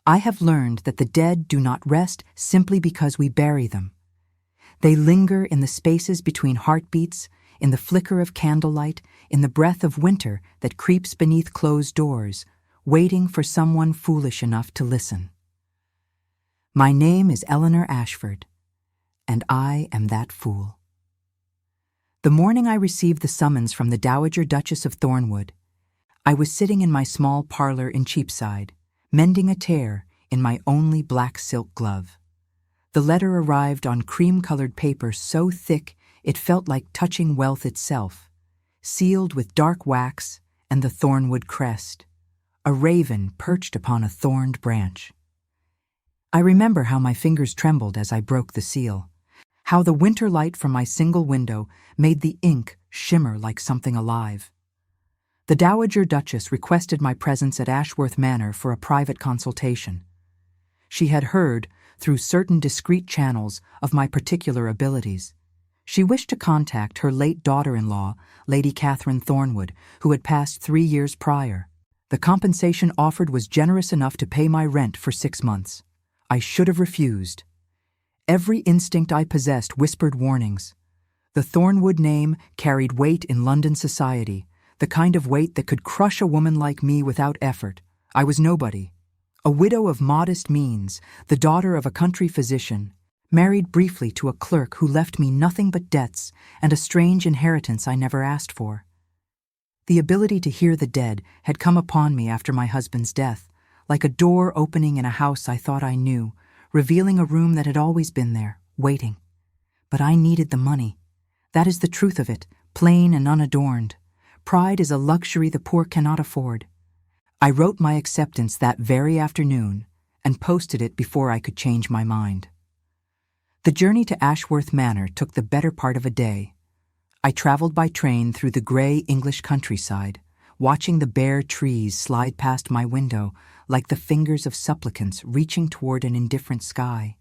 I have learned that the dead do not rest simply because we bury them. They linger in the spaces between heartbeats, in the flicker of candlelight, in the breath of winter that creeps beneath closed doors, waiting for someone foolish enough to listen. My name is Eleanor Ashford, and I am that fool. The morning I received the summons from the Dowager Duchess of Thornwood, I was sitting in my small parlor in Cheapside, mending a tear in my only black silk glove. The letter arrived on cream-colored paper so thick it felt like touching wealth itself, sealed with dark wax and the Thornwood crest, a raven perched upon a thorned branch. I remember how my fingers trembled as I broke the seal, how the winter light from my single window made the ink shimmer like something alive. The Dowager Duchess requested my presence at Ashworth Manor for a private consultation. She had heard, through certain discreet channels, of my particular abilities. She wished to contact her late daughter-in-law, Lady Catherine Thornwood, who had passed 3 years prior. The compensation offered was generous enough to pay my rent for 6 months. I should have refused. Every instinct I possessed whispered warnings. The Thornwood name carried weight in London society, the kind of weight that could crush a woman like me without effort. I was nobody. A widow of modest means, the daughter of a country physician, married briefly to a clerk who left me nothing but debts and a strange inheritance I never asked for. The ability to hear the dead had come upon me after my husband's death, like a door opening in a house I thought I knew, revealing a room that had always been there, waiting. But I needed the money. That is the truth of it, plain and unadorned. Pride is a luxury the poor cannot afford. I wrote my acceptance that very afternoon and posted it before I could change my mind. The journey to Ashworth Manor took the better part of a day. I traveled by train through the gray English countryside, watching the bare trees slide past my window like the fingers of supplicants reaching toward an indifferent sky.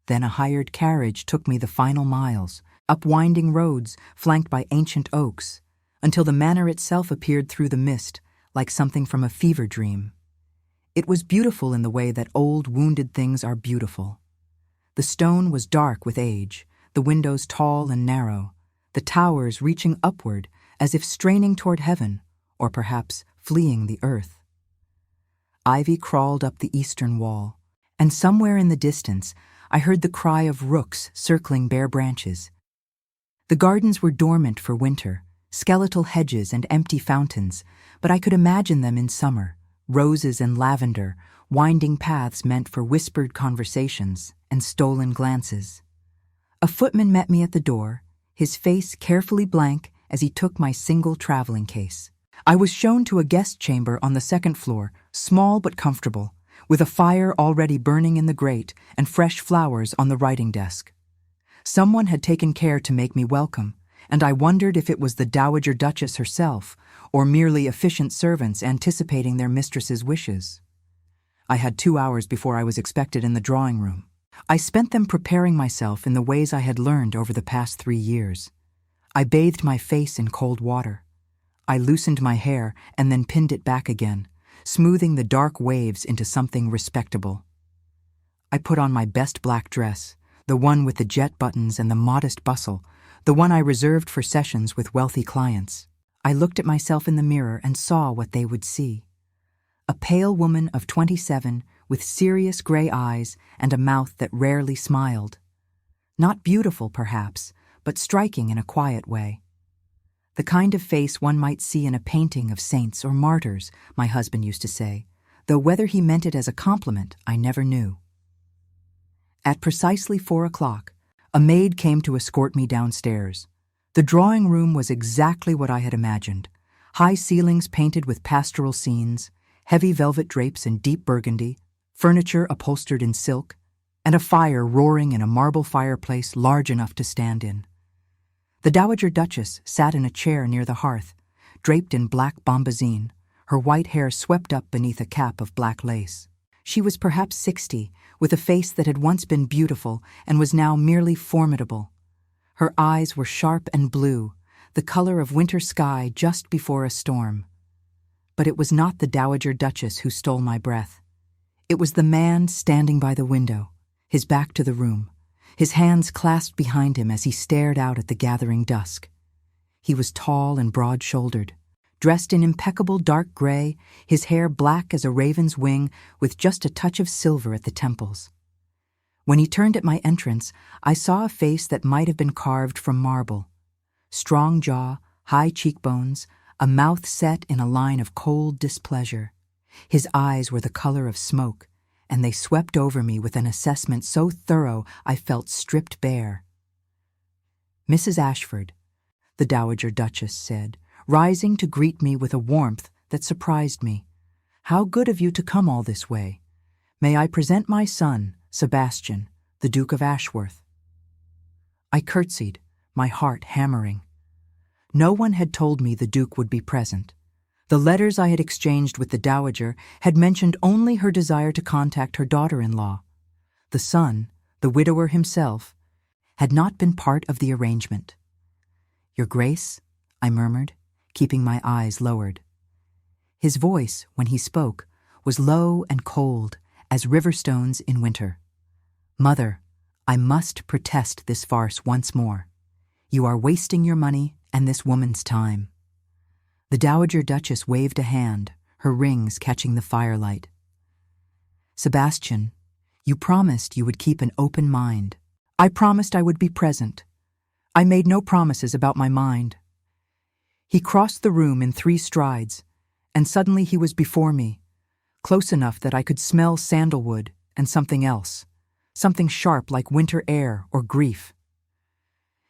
Then a hired carriage took me the final miles, up winding roads flanked by ancient oaks, until the manor itself appeared through the mist, like something from a fever dream. It was beautiful in the way that old, wounded things are beautiful. The stone was dark with age, the windows tall and narrow, the towers reaching upward as if straining toward heaven, or perhaps fleeing the earth. Ivy crawled up the eastern wall, and somewhere in the distance I heard the cry of rooks circling bare branches. The gardens were dormant for winter, skeletal hedges and empty fountains, but I could imagine them in summer, roses and lavender, winding paths meant for whispered conversations and stolen glances. A footman met me at the door, his face carefully blank as he took my single traveling case. I was shown to a guest chamber on the second floor, small but comfortable, with a fire already burning in the grate and fresh flowers on the writing desk. Someone had taken care to make me welcome, and I wondered if it was the Dowager Duchess herself, or merely efficient servants anticipating their mistress's wishes. I had 2 hours before I was expected in the drawing room. I spent them preparing myself in the ways I had learned over the past 3 years. I bathed my face in cold water. I loosened my hair and then pinned it back again, smoothing the dark waves into something respectable. I put on my best black dress, the one with the jet buttons and the modest bustle, the one I reserved for sessions with wealthy clients. I looked at myself in the mirror and saw what they would see. A pale woman of 27 with serious gray eyes and a mouth that rarely smiled. Not beautiful, perhaps, but striking in a quiet way. The kind of face one might see in a painting of saints or martyrs, my husband used to say, though whether he meant it as a compliment, I never knew. At precisely 4 o'clock, a maid came to escort me downstairs. The drawing room was exactly what I had imagined. High ceilings painted with pastoral scenes, heavy velvet drapes in deep burgundy, furniture upholstered in silk, and a fire roaring in a marble fireplace large enough to stand in. The Dowager Duchess sat in a chair near the hearth, draped in black bombazine, her white hair swept up beneath a cap of black lace. She was perhaps 60, with a face that had once been beautiful and was now merely formidable. Her eyes were sharp and blue, the color of winter sky just before a storm. But it was not the Dowager Duchess who stole my breath. It was the man standing by the window, his back to the room, his hands clasped behind him as he stared out at the gathering dusk. He was tall and broad-shouldered, dressed in impeccable dark gray, his hair black as a raven's wing with just a touch of silver at the temples. When he turned at my entrance, I saw a face that might have been carved from marble. Strong jaw, high cheekbones, a mouth set in a line of cold displeasure. His eyes were the color of smoke, and they swept over me with an assessment so thorough I felt stripped bare. "Mrs. Ashford," the Dowager Duchess said, rising to greet me with a warmth that surprised me. "How good of you to come all this way. May I present my son, Sebastian, the Duke of Ashworth?" I curtsied, my heart hammering. No one had told me the Duke would be present. The letters I had exchanged with the Dowager had mentioned only her desire to contact her daughter-in-law. The son, the widower himself, had not been part of the arrangement. "Your Grace," I murmured, keeping my eyes lowered. His voice, when he spoke, was low and cold as river stones in winter. "Mother, I must protest this farce once more. You are wasting your money and this woman's time." The Dowager Duchess waved a hand, her rings catching the firelight. "Sebastian, you promised you would keep an open mind. I promised I would be present. I made no promises about my mind." He crossed the room in 3 strides, and suddenly he was before me, close enough that I could smell sandalwood and something else, something sharp like winter air or grief.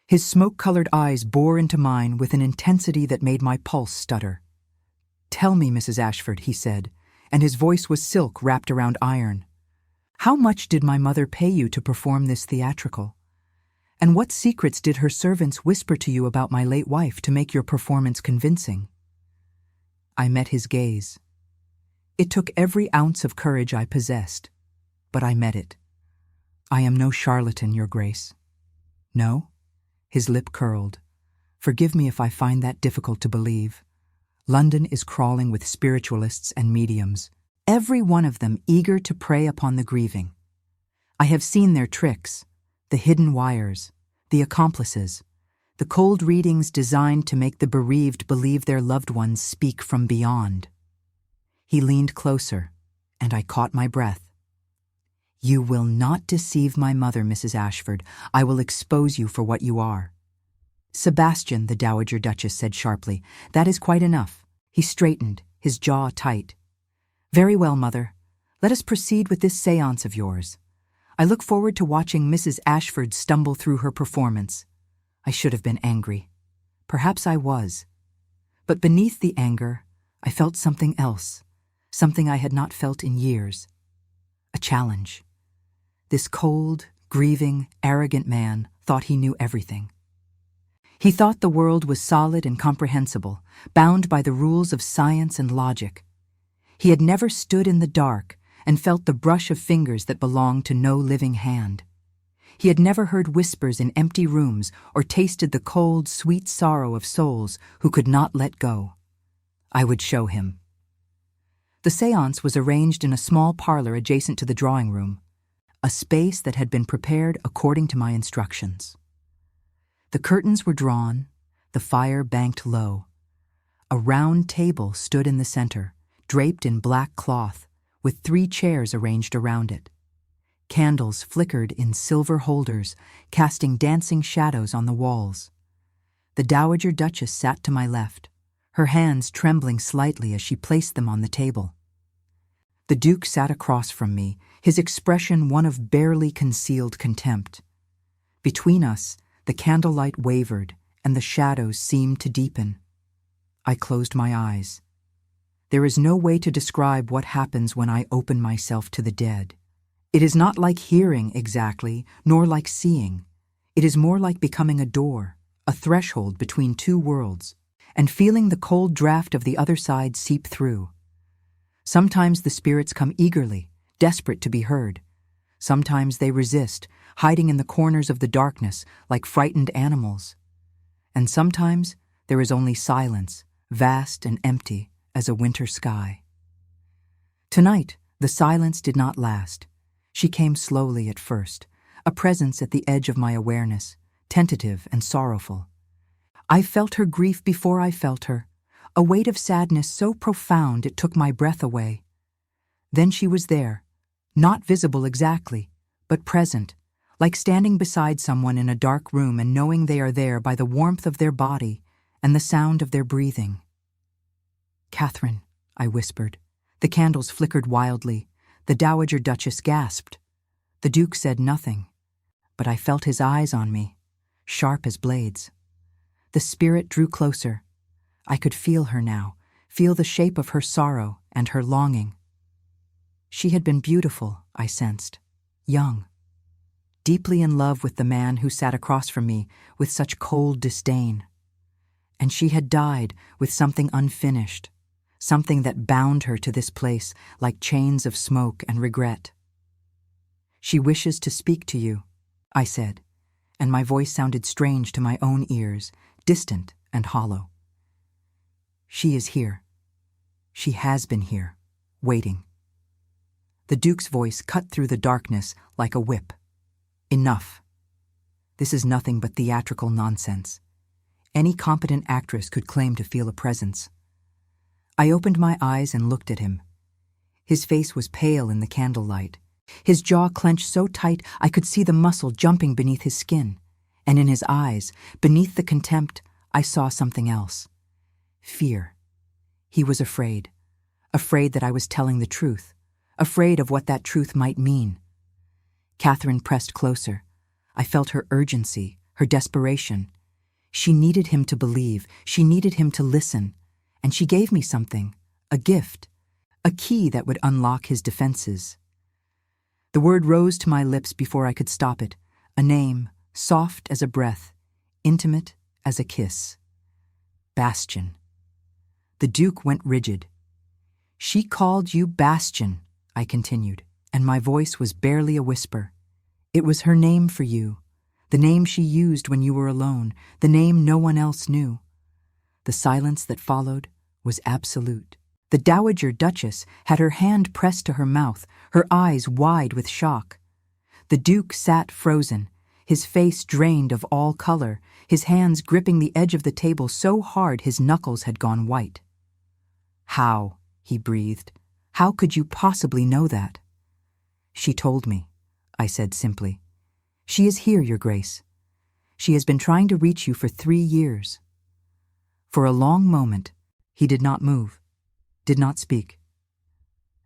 His smoke-colored eyes bore into mine with an intensity that made my pulse stutter. "Tell me, Mrs. Ashford," he said, and his voice was silk wrapped around iron. "How much did my mother pay you to perform this theatrical? And what secrets did her servants whisper to you about my late wife to make your performance convincing?" I met his gaze. It took every ounce of courage I possessed, but I met it. "I am no charlatan, Your Grace." "No?" His lip curled. "Forgive me if I find that difficult to believe. London is crawling with spiritualists and mediums, every one of them eager to prey upon the grieving. I have seen their tricks, the hidden wires, the accomplices, the cold readings designed to make the bereaved believe their loved ones speak from beyond." He leaned closer, and I caught my breath. "You will not deceive my mother, Mrs. Ashford. I will expose you for what you are." "Sebastian," the Dowager Duchess said sharply, "that is quite enough." He straightened, his jaw tight. "Very well, Mother. Let us proceed with this séance of yours. I look forward to watching Mrs. Ashford stumble through her performance. I should have been angry. Perhaps I was. But beneath the anger, I felt something else, something I had not felt in years. A challenge. This cold, grieving, arrogant man thought he knew everything. He thought the world was solid and comprehensible, bound by the rules of science and logic. He had never stood in the dark and felt the brush of fingers that belonged to no living hand. He had never heard whispers in empty rooms or tasted the cold, sweet sorrow of souls who could not let go. I would show him. The séance was arranged in a small parlor adjacent to the drawing room, a space that had been prepared according to my instructions. The curtains were drawn, the fire banked low. A round table stood in the center, draped in black cloth, with 3 chairs arranged around it. Candles flickered in silver holders, casting dancing shadows on the walls. The Dowager Duchess sat to my left, her hands trembling slightly as she placed them on the table. The Duke sat across from me, his expression one of barely concealed contempt. Between us, the candlelight wavered, and the shadows seemed to deepen. I closed my eyes. There is no way to describe what happens when I open myself to the dead. It is not like hearing exactly, nor like seeing. It is more like becoming a door, a threshold between 2 worlds, and feeling the cold draft of the other side seep through. Sometimes the spirits come eagerly, desperate to be heard. Sometimes they resist, hiding in the corners of the darkness like frightened animals. And sometimes there is only silence, vast and empty as a winter sky. Tonight, The silence did not last. She came slowly at first, a presence at the edge of my awareness, tentative and sorrowful. I felt her grief before I felt her, a weight of sadness so profound it took my breath away. Then she was there, not visible exactly, but present, like standing beside someone in a dark room and knowing they are there by the warmth of their body and the sound of their breathing. "Catherine," I whispered. The candles flickered wildly. The Dowager Duchess gasped. The Duke said nothing, but I felt his eyes on me, sharp as blades. The spirit drew closer. I could feel her now, feel the shape of her sorrow and her longing. She had been beautiful, I sensed, young, deeply in love with the man who sat across from me with such cold disdain. And she had died with something unfinished, something that bound her to this place like chains of smoke and regret. "She wishes to speak to you," I said, and my voice sounded strange to my own ears, distant and hollow. "She is here. She has been here, waiting." The Duke's voice cut through the darkness like a whip. "Enough. This is nothing but theatrical nonsense. Any competent actress could claim to feel a presence." I opened my eyes and looked at him. His face was pale in the candlelight. His jaw clenched so tight I could see the muscle jumping beneath his skin. And in his eyes, beneath the contempt, I saw something else. Fear. He was afraid. Afraid that I was telling the truth. Afraid of what that truth might mean. Catherine pressed closer. I felt her urgency, her desperation. She needed him to believe. She needed him to listen. And she gave me something, a gift, a key that would unlock his defenses. The word rose to my lips before I could stop it, a name, soft as a breath, intimate as a kiss. Bastion. The Duke went rigid. "She called you Bastion," I continued, and my voice was barely a whisper. "It was her name for you, the name she used when you were alone, the name no one else knew." The silence that followed was absolute. The Dowager Duchess had her hand pressed to her mouth, her eyes wide with shock. The Duke sat frozen, his face drained of all color, his hands gripping the edge of the table so hard his knuckles had gone white. "How?" he breathed. "How could you possibly know that?" "She told me," I said simply. "She is here, Your Grace. She has been trying to reach you for 3 years." For a long moment, he did not move, did not speak.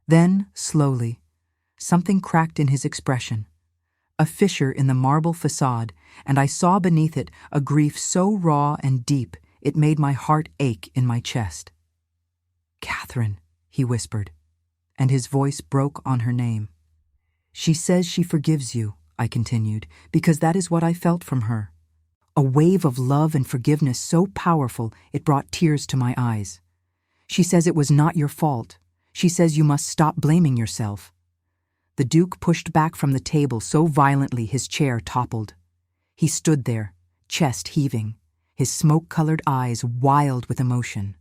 Then, slowly, something cracked in his expression, a fissure in the marble facade, and I saw beneath it a grief so raw and deep it made my heart ache in my chest. "Catherine," he whispered, and his voice broke on her name. "She says she forgives you," I continued, because that is what I felt from her. A wave of love and forgiveness so powerful it brought tears to my eyes. "She says it was not your fault. She says you must stop blaming yourself." The Duke pushed back from the table so violently his chair toppled. He stood there, chest heaving, his smoke-colored eyes wild with emotion.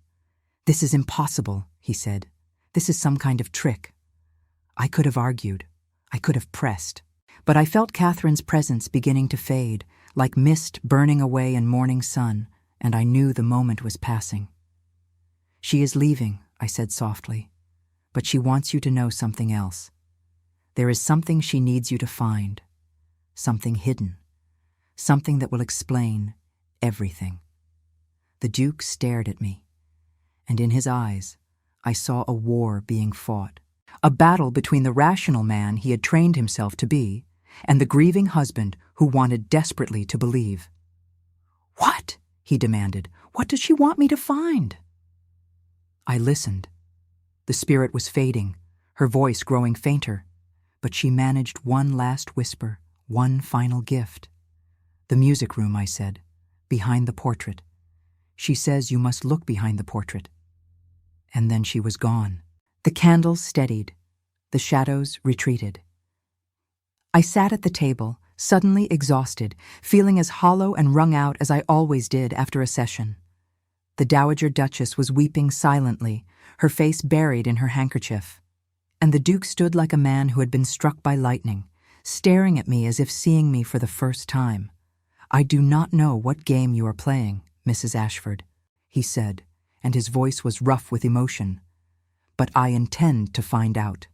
"This is impossible," he said. "This is some kind of trick." I could have argued. I could have pressed. But I felt Catherine's presence beginning to fade, like mist burning away in morning sun, and I knew the moment was passing. "She is leaving," I said softly, "but she wants you to know something else. There is something she needs you to find, something hidden, something that will explain everything." The Duke stared at me, and in his eyes I saw a war being fought, a battle between the rational man he had trained himself to be and the grieving husband who wanted desperately to believe. "What?" he demanded. "What does she want me to find?" I listened. The spirit was fading, her voice growing fainter, but she managed one last whisper, one final gift. "The music room," I said, "behind the portrait. She says you must look behind the portrait." And then she was gone. The candles steadied. The shadows retreated. I sat at the table, suddenly exhausted, feeling as hollow and wrung out as I always did after a session. The Dowager Duchess was weeping silently, her face buried in her handkerchief. And the Duke stood like a man who had been struck by lightning, staring at me as if seeing me for the first time. "I do not know what game you are playing, Mrs. Ashford," he said, and his voice was rough with emotion. "But I intend to find out."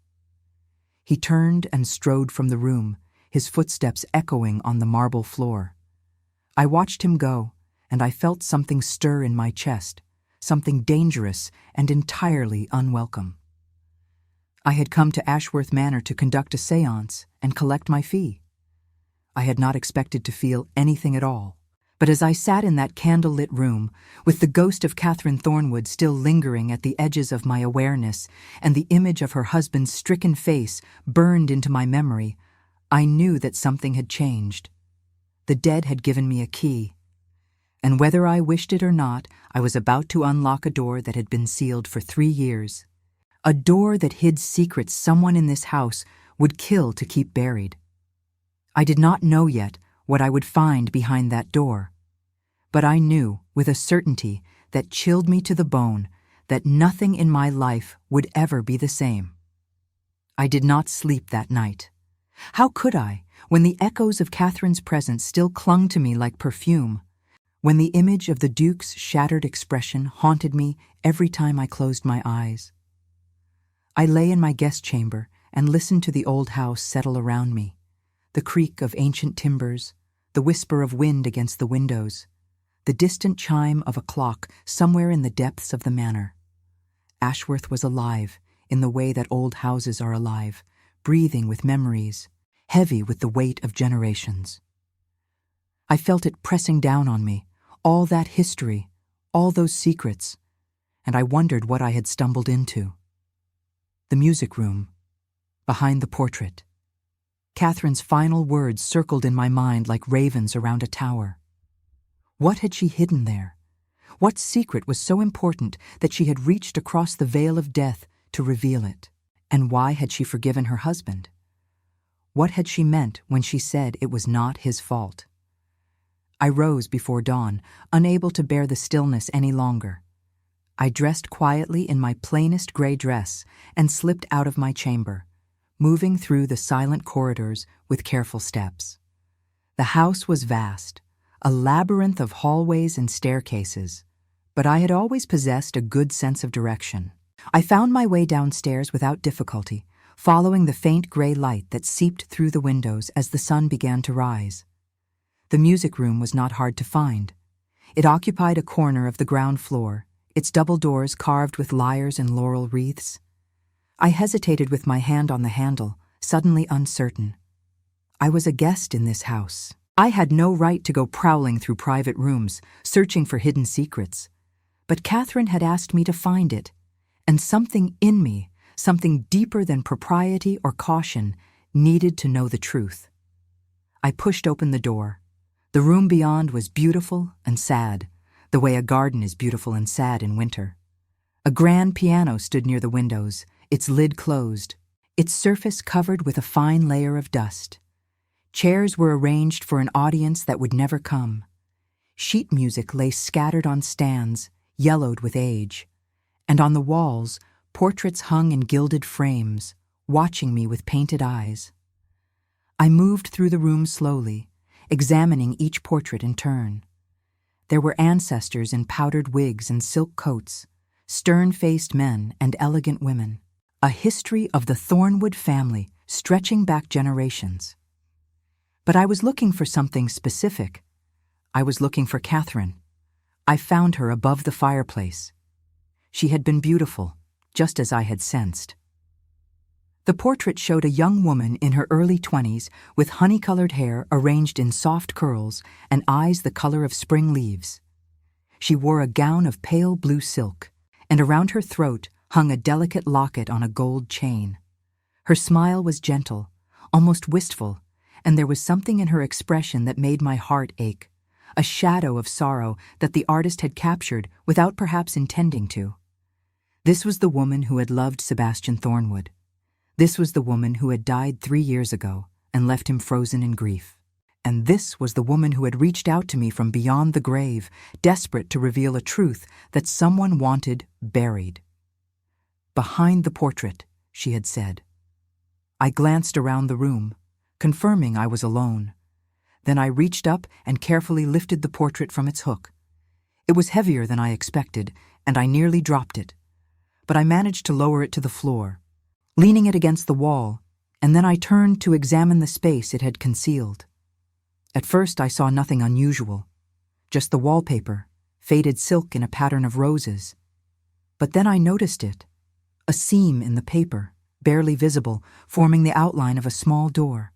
He turned and strode from the room, his footsteps echoing on the marble floor. I watched him go, and I felt something stir in my chest, something dangerous and entirely unwelcome. I had come to Ashworth Manor to conduct a séance and collect my fee. I had not expected to feel anything at all, but as I sat in that candle-lit room, with the ghost of Catherine Thornwood still lingering at the edges of my awareness and the image of her husband's stricken face burned into my memory, I knew that something had changed. The dead had given me a key, and whether I wished it or not, I was about to unlock a door that had been sealed for 3 years. A door that hid secrets someone in this house would kill to keep buried. I did not know yet what I would find behind that door, but I knew with a certainty that chilled me to the bone that nothing in my life would ever be the same. I did not sleep that night. How could I, when the echoes of Catherine's presence still clung to me like perfume, when the image of the Duke's shattered expression haunted me every time I closed my eyes? I lay in my guest chamber and listened to the old house settle around me, the creak of ancient timbers, the whisper of wind against the windows, the distant chime of a clock somewhere in the depths of the manor. Ashworth was alive in the way that old houses are alive, breathing with memories, heavy with the weight of generations. I felt it pressing down on me, all that history, all those secrets, and I wondered what I had stumbled into. The music room, behind the portrait. Catherine's final words circled in my mind like ravens around a tower. What had she hidden there? What secret was so important that she had reached across the veil of death to reveal it? And why had she forgiven her husband? What had she meant when she said it was not his fault? I rose before dawn, unable to bear the stillness any longer. I dressed quietly in my plainest gray dress and slipped out of my chamber, moving through the silent corridors with careful steps. The house was vast, a labyrinth of hallways and staircases, but I had always possessed a good sense of direction. I found my way downstairs without difficulty, following the faint gray light that seeped through the windows as the sun began to rise. The music room was not hard to find. It occupied a corner of the ground floor, its double doors carved with lyres and laurel wreaths. I hesitated with my hand on the handle, suddenly uncertain. I was a guest in this house. I had no right to go prowling through private rooms, searching for hidden secrets. But Catherine had asked me to find it, and something in me, something deeper than propriety or caution, needed to know the truth. I pushed open the door. The room beyond was beautiful and sad, the way a garden is beautiful and sad in winter. A grand piano stood near the windows, its lid closed, its surface covered with a fine layer of dust. Chairs were arranged for an audience that would never come. Sheet music lay scattered on stands, yellowed with age, and on the walls, portraits hung in gilded frames, watching me with painted eyes. I moved through the room slowly, examining each portrait in turn. There were ancestors in powdered wigs and silk coats, stern-faced men and elegant women, a history of the Thornwood family stretching back generations. But I was looking for something specific. I was looking for Catherine. I found her above the fireplace. She had been beautiful, just as I had sensed. The portrait showed a young woman in her early 20s with honey-colored hair arranged in soft curls and eyes the color of spring leaves. She wore a gown of pale blue silk, and around her throat hung a delicate locket on a gold chain. Her smile was gentle, almost wistful, and there was something in her expression that made my heart ache, a shadow of sorrow that the artist had captured without perhaps intending to. This was the woman who had loved Sebastian Thornwood. This was the woman who had died 3 years ago and left him frozen in grief. And this was the woman who had reached out to me from beyond the grave, desperate to reveal a truth that someone wanted buried. Behind the portrait, she had said. I glanced around the room, confirming I was alone. Then I reached up and carefully lifted the portrait from its hook. It was heavier than I expected, and I nearly dropped it. But I managed to lower it to the floor, leaning it against the wall, and then I turned to examine the space it had concealed. At first I saw nothing unusual, just the wallpaper, faded silk in a pattern of roses. But then I noticed it, a seam in the paper, barely visible, forming the outline of a small door.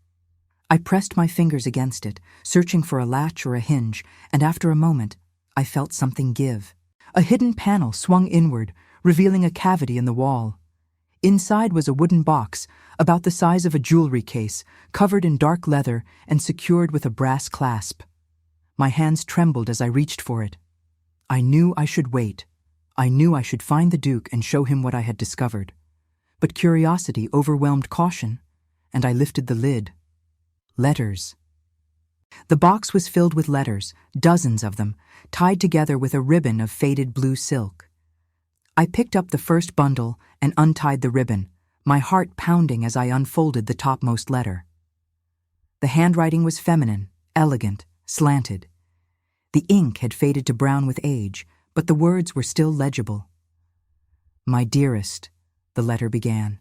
I pressed my fingers against it, searching for a latch or a hinge, and after a moment, I felt something give. A hidden panel swung inward, revealing a cavity in the wall. Inside was a wooden box, about the size of a jewelry case, covered in dark leather and secured with a brass clasp. My hands trembled as I reached for it. I knew I should wait. I knew I should find the Duke and show him what I had discovered. But curiosity overwhelmed caution, and I lifted the lid. Letters. The box was filled with letters, dozens of them, tied together with a ribbon of faded blue silk. I picked up the first bundle and untied the ribbon, my heart pounding as I unfolded the topmost letter. The handwriting was feminine, elegant, slanted. The ink had faded to brown with age, but the words were still legible. "My dearest," the letter began,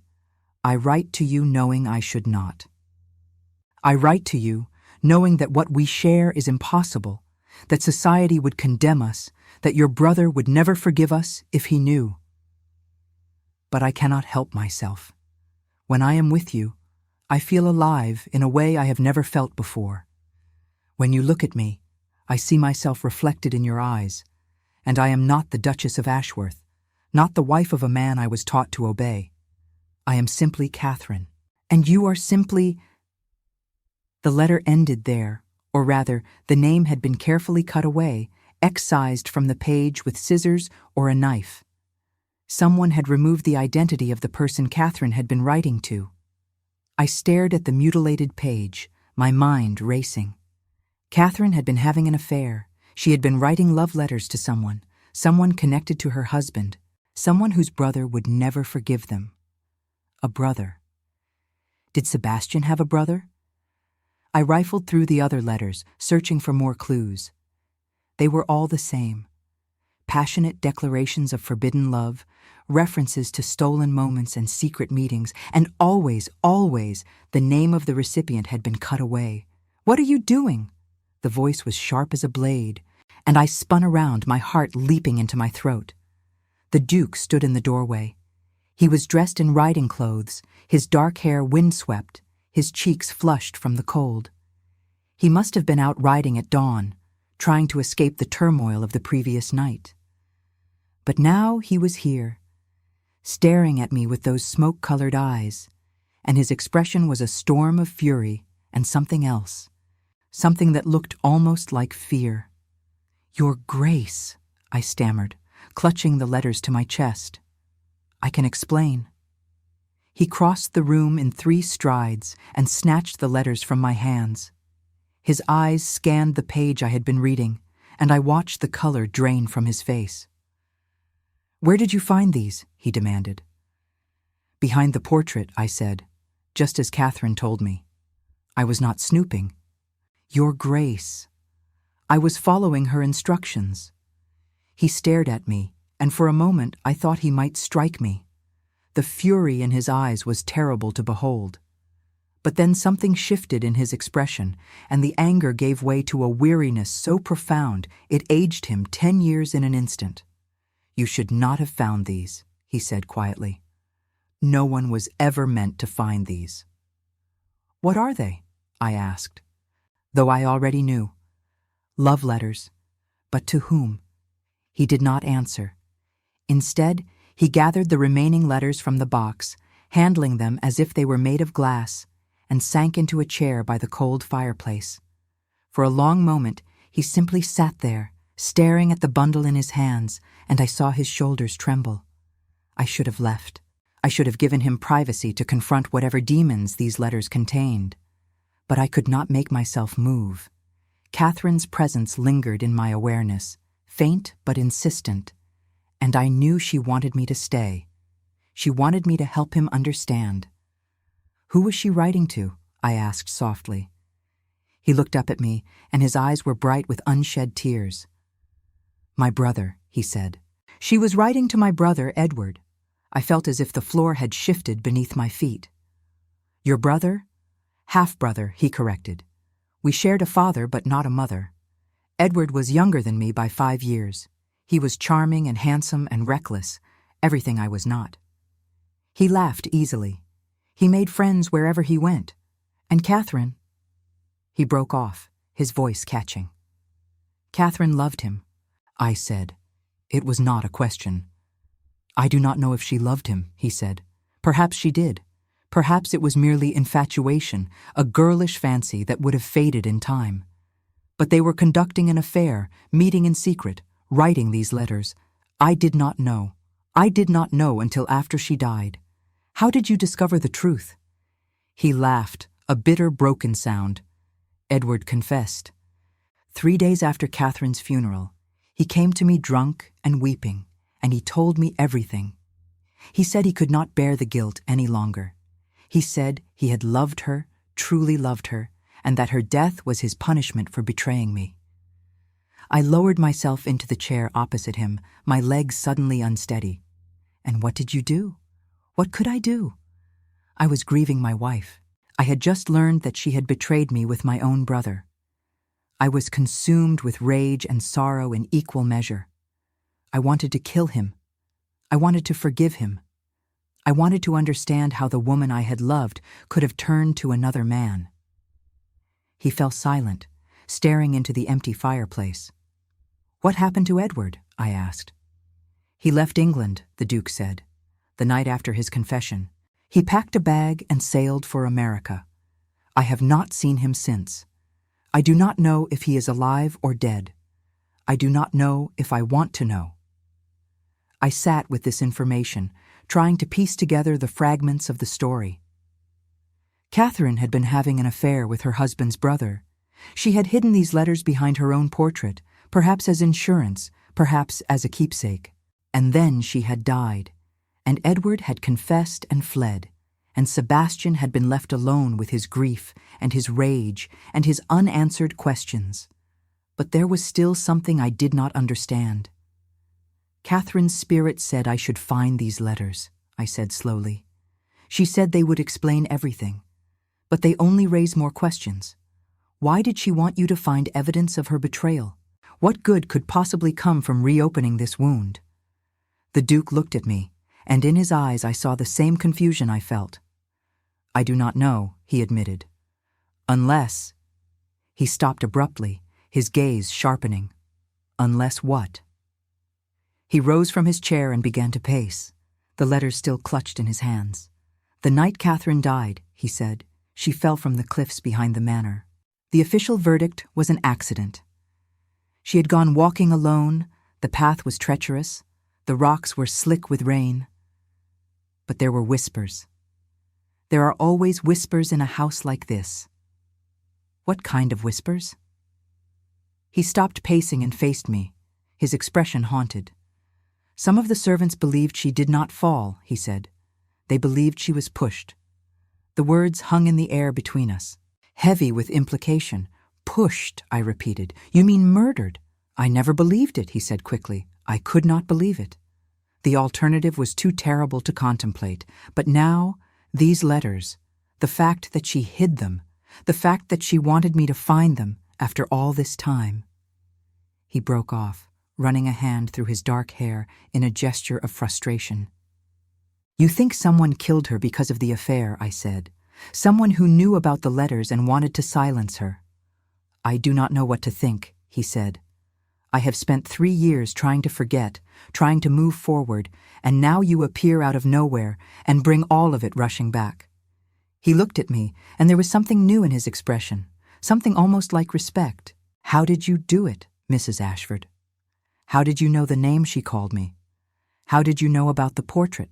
"I write to you knowing I should not. I write to you knowing that what we share is impossible, that society would condemn us, that your brother would never forgive us if he knew. But I cannot help myself. When I am with you, I feel alive in a way I have never felt before. When you look at me, I see myself reflected in your eyes, and I am not the Duchess of Ashworth, not the wife of a man I was taught to obey. I am simply Catherine, and you are simply—" The letter ended there, or rather, the name had been carefully cut away, excised from the page with scissors or a knife. Someone had removed the identity of the person Catherine had been writing to. I stared at the mutilated page, my mind racing. Catherine had been having an affair. She had been writing love letters to someone connected to her husband, someone whose brother would never forgive them. A brother. Did Sebastian have a brother? I rifled through the other letters, searching for more clues. They were all the same. Passionate declarations of forbidden love, references to stolen moments and secret meetings, and always, the name of the recipient had been cut away. "What are you doing?" The voice was sharp as a blade, and I spun around, my heart leaping into my throat. The Duke stood in the doorway. He was dressed in riding clothes, his dark hair windswept, his cheeks flushed from the cold. He must have been out riding at dawn, trying to escape the turmoil of the previous night. But now he was here, staring at me with those smoke-colored eyes, and his expression was a storm of fury and something else, something that looked almost like fear. "Your Grace," I stammered, clutching the letters to my chest. "I can explain." He crossed the room in 3 strides and snatched the letters from my hands. His eyes scanned the page I had been reading, and I watched the color drain from his face. "Where did you find these?" he demanded. "Behind the portrait," I said, just as Catherine told me. I was not snooping. "Your Grace." I was following her instructions. He stared at me, and for a moment I thought he might strike me. The fury in his eyes was terrible to behold. But then something shifted in his expression, and the anger gave way to a weariness so profound it aged him 10 years in an instant. "You should not have found these," he said quietly. "No one was ever meant to find these." "What are they?" I asked, though I already knew. "Love letters. But to whom?" He did not answer. Instead, he gathered the remaining letters from the box, handling them as if they were made of glass, and sank into a chair by the cold fireplace. For a long moment, he simply sat there, staring at the bundle in his hands, and I saw his shoulders tremble. I should have left. I should have given him privacy to confront whatever demons these letters contained. But I could not make myself move. Catherine's presence lingered in my awareness, faint but insistent, and I knew she wanted me to stay. She wanted me to help him understand. Who was she writing to? I asked softly. He looked up at me, and his eyes were bright with unshed tears. My brother, he said. She was writing to my brother, Edward. I felt as if the floor had shifted beneath my feet. Your brother? Half-brother, he corrected. We shared a father, but not a mother. Edward was younger than me by 5 years. He was charming and handsome and reckless, everything I was not. He laughed easily. He made friends wherever he went. And Catherine... He broke off, his voice catching. Catherine loved him, I said. It was not a question. I do not know if she loved him, he said. Perhaps she did. Perhaps it was merely infatuation, a girlish fancy that would have faded in time. But they were conducting an affair, meeting in secret, writing these letters. I did not know. I did not know until after she died. How did you discover the truth? He laughed, a bitter, broken sound. Edward confessed. 3 days after Catherine's funeral, he came to me drunk and weeping, and he told me everything. He said he could not bear the guilt any longer. He said he had loved her, truly loved her, and that her death was his punishment for betraying me. I lowered myself into the chair opposite him, my legs suddenly unsteady. And what did you do? What could I do? I was grieving my wife. I had just learned that she had betrayed me with my own brother. I was consumed with rage and sorrow in equal measure. I wanted to kill him. I wanted to forgive him. I wanted to understand how the woman I had loved could have turned to another man. He fell silent, staring into the empty fireplace. What happened to Edward? I asked. He left England, the Duke said, the night after his confession. He packed a bag and sailed for America. I have not seen him since. I do not know if he is alive or dead. I do not know if I want to know. I sat with this information, trying to piece together the fragments of the story. Catherine had been having an affair with her husband's brother. She had hidden these letters behind her own portrait, perhaps as insurance, perhaps as a keepsake. And then she had died, and Edward had confessed and fled, and Sebastian had been left alone with his grief and his rage and his unanswered questions. But there was still something I did not understand. Catherine's spirit said I should find these letters, I said slowly. She said they would explain everything, but they only raise more questions. Why did she want you to find evidence of her betrayal? What good could possibly come from reopening this wound? The Duke looked at me, and in his eyes I saw the same confusion I felt. I do not know, he admitted. Unless... He stopped abruptly, his gaze sharpening. Unless what? He rose from his chair and began to pace, the letters still clutched in his hands. The night Catherine died, he said, she fell from the cliffs behind the manor. The official verdict was an accident. She had gone walking alone, the path was treacherous, the rocks were slick with rain. But there were whispers. There are always whispers in a house like this. What kind of whispers? He stopped pacing and faced me, his expression haunted. Some of the servants believed she did not fall, he said. They believed she was pushed. The words hung in the air between us, heavy with implication. Pushed, I repeated. You mean murdered? I never believed it, he said quickly. I could not believe it. The alternative was too terrible to contemplate. But now, these letters, the fact that she hid them, the fact that she wanted me to find them after all this time. He broke off, running a hand through his dark hair in a gesture of frustration. You think someone killed her because of the affair, I said. Someone who knew about the letters and wanted to silence her. I do not know what to think, he said. I have spent 3 years trying to forget, trying to move forward, and now you appear out of nowhere and bring all of it rushing back. He looked at me, and there was something new in his expression, something almost like respect. How did you do it, Mrs. Ashford? How did you know the name she called me? How did you know about the portrait?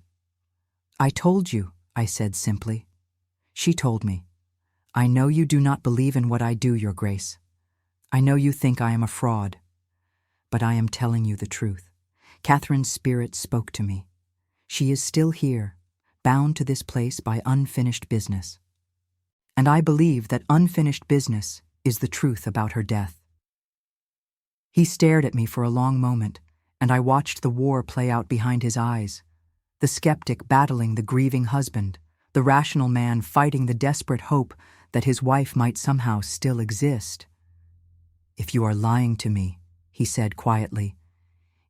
I told you, I said simply. She told me. I know you do not believe in what I do, Your Grace. I know you think I am a fraud. But I am telling you the truth. Catherine's spirit spoke to me. She is still here, bound to this place by unfinished business. And I believe that unfinished business is the truth about her death." He stared at me for a long moment, and I watched the war play out behind his eyes. The skeptic battling the grieving husband, the rational man fighting the desperate hope that his wife might somehow still exist. "If you are lying to me," he said quietly,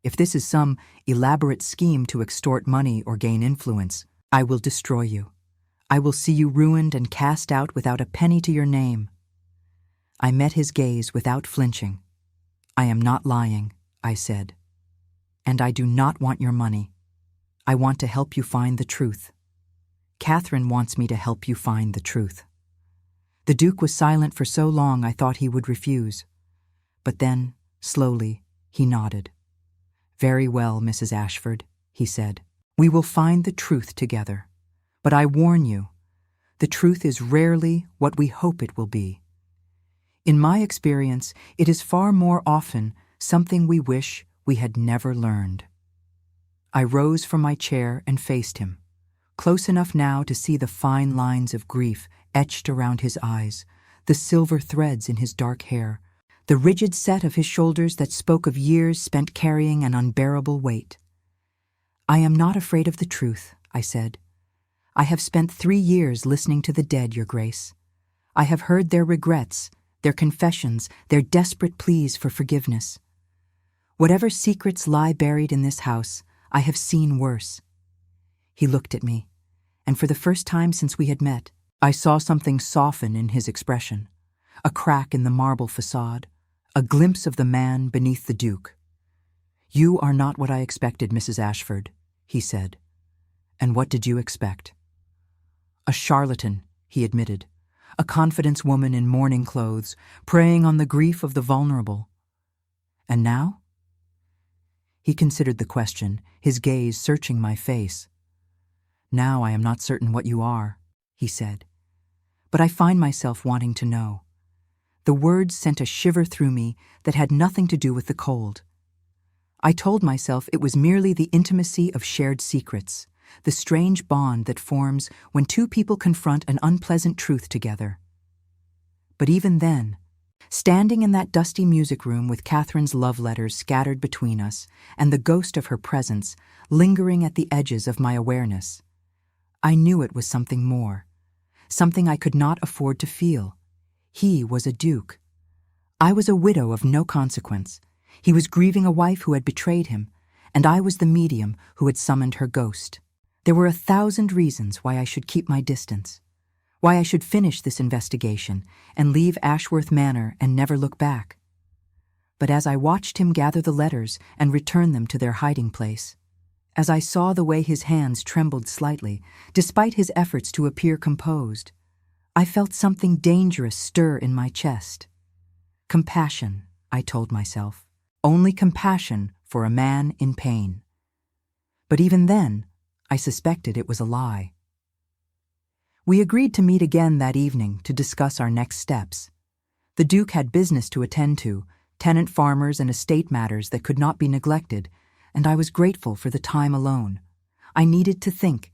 "if this is some elaborate scheme to extort money or gain influence, I will destroy you. I will see you ruined and cast out without a penny to your name." I met his gaze without flinching. "I am not lying," I said. "And I do not want your money. I want to help you find the truth. Catherine wants me to help you find the truth." The Duke was silent for so long I thought he would refuse. But then, slowly, he nodded. "Very well, Mrs. Ashford," he said. "We will find the truth together. But I warn you, the truth is rarely what we hope it will be. In my experience, it is far more often something we wish we had never learned." I rose from my chair and faced him, close enough now to see the fine lines of grief etched around his eyes, the silver threads in his dark hair, the rigid set of his shoulders that spoke of years spent carrying an unbearable weight. "I am not afraid of the truth," I said. "I have spent 3 years listening to the dead, Your Grace. I have heard their regrets, their confessions, their desperate pleas for forgiveness. Whatever secrets lie buried in this house, I have seen worse." He looked at me, and for the first time since we had met, I saw something soften in his expression, a crack in the marble facade, a glimpse of the man beneath the Duke. "You are not what I expected, Mrs. Ashford," he said. "And what did you expect?" "A charlatan," he admitted, "a confidence woman in mourning clothes, preying on the grief of the vulnerable. And now?" He considered the question, his gaze searching my face. "Now I am not certain what you are," he said. "But I find myself wanting to know." The words sent a shiver through me that had nothing to do with the cold. I told myself it was merely the intimacy of shared secrets, the strange bond that forms when two people confront an unpleasant truth together. But even then, standing in that dusty music room with Catherine's love letters scattered between us and the ghost of her presence lingering at the edges of my awareness, I knew it was something more, something I could not afford to feel. He was a duke. I was a widow of no consequence. He was grieving a wife who had betrayed him, and I was the medium who had summoned her ghost. There were 1,000 reasons why I should keep my distance, why I should finish this investigation and leave Ashworth Manor and never look back. But as I watched him gather the letters and return them to their hiding place, as I saw the way his hands trembled slightly, despite his efforts to appear composed, I felt something dangerous stir in my chest. Compassion, I told myself. Only compassion for a man in pain. But even then, I suspected it was a lie. We agreed to meet again that evening to discuss our next steps. The Duke had business to attend to, tenant farmers and estate matters that could not be neglected, and I was grateful for the time alone. I needed to think.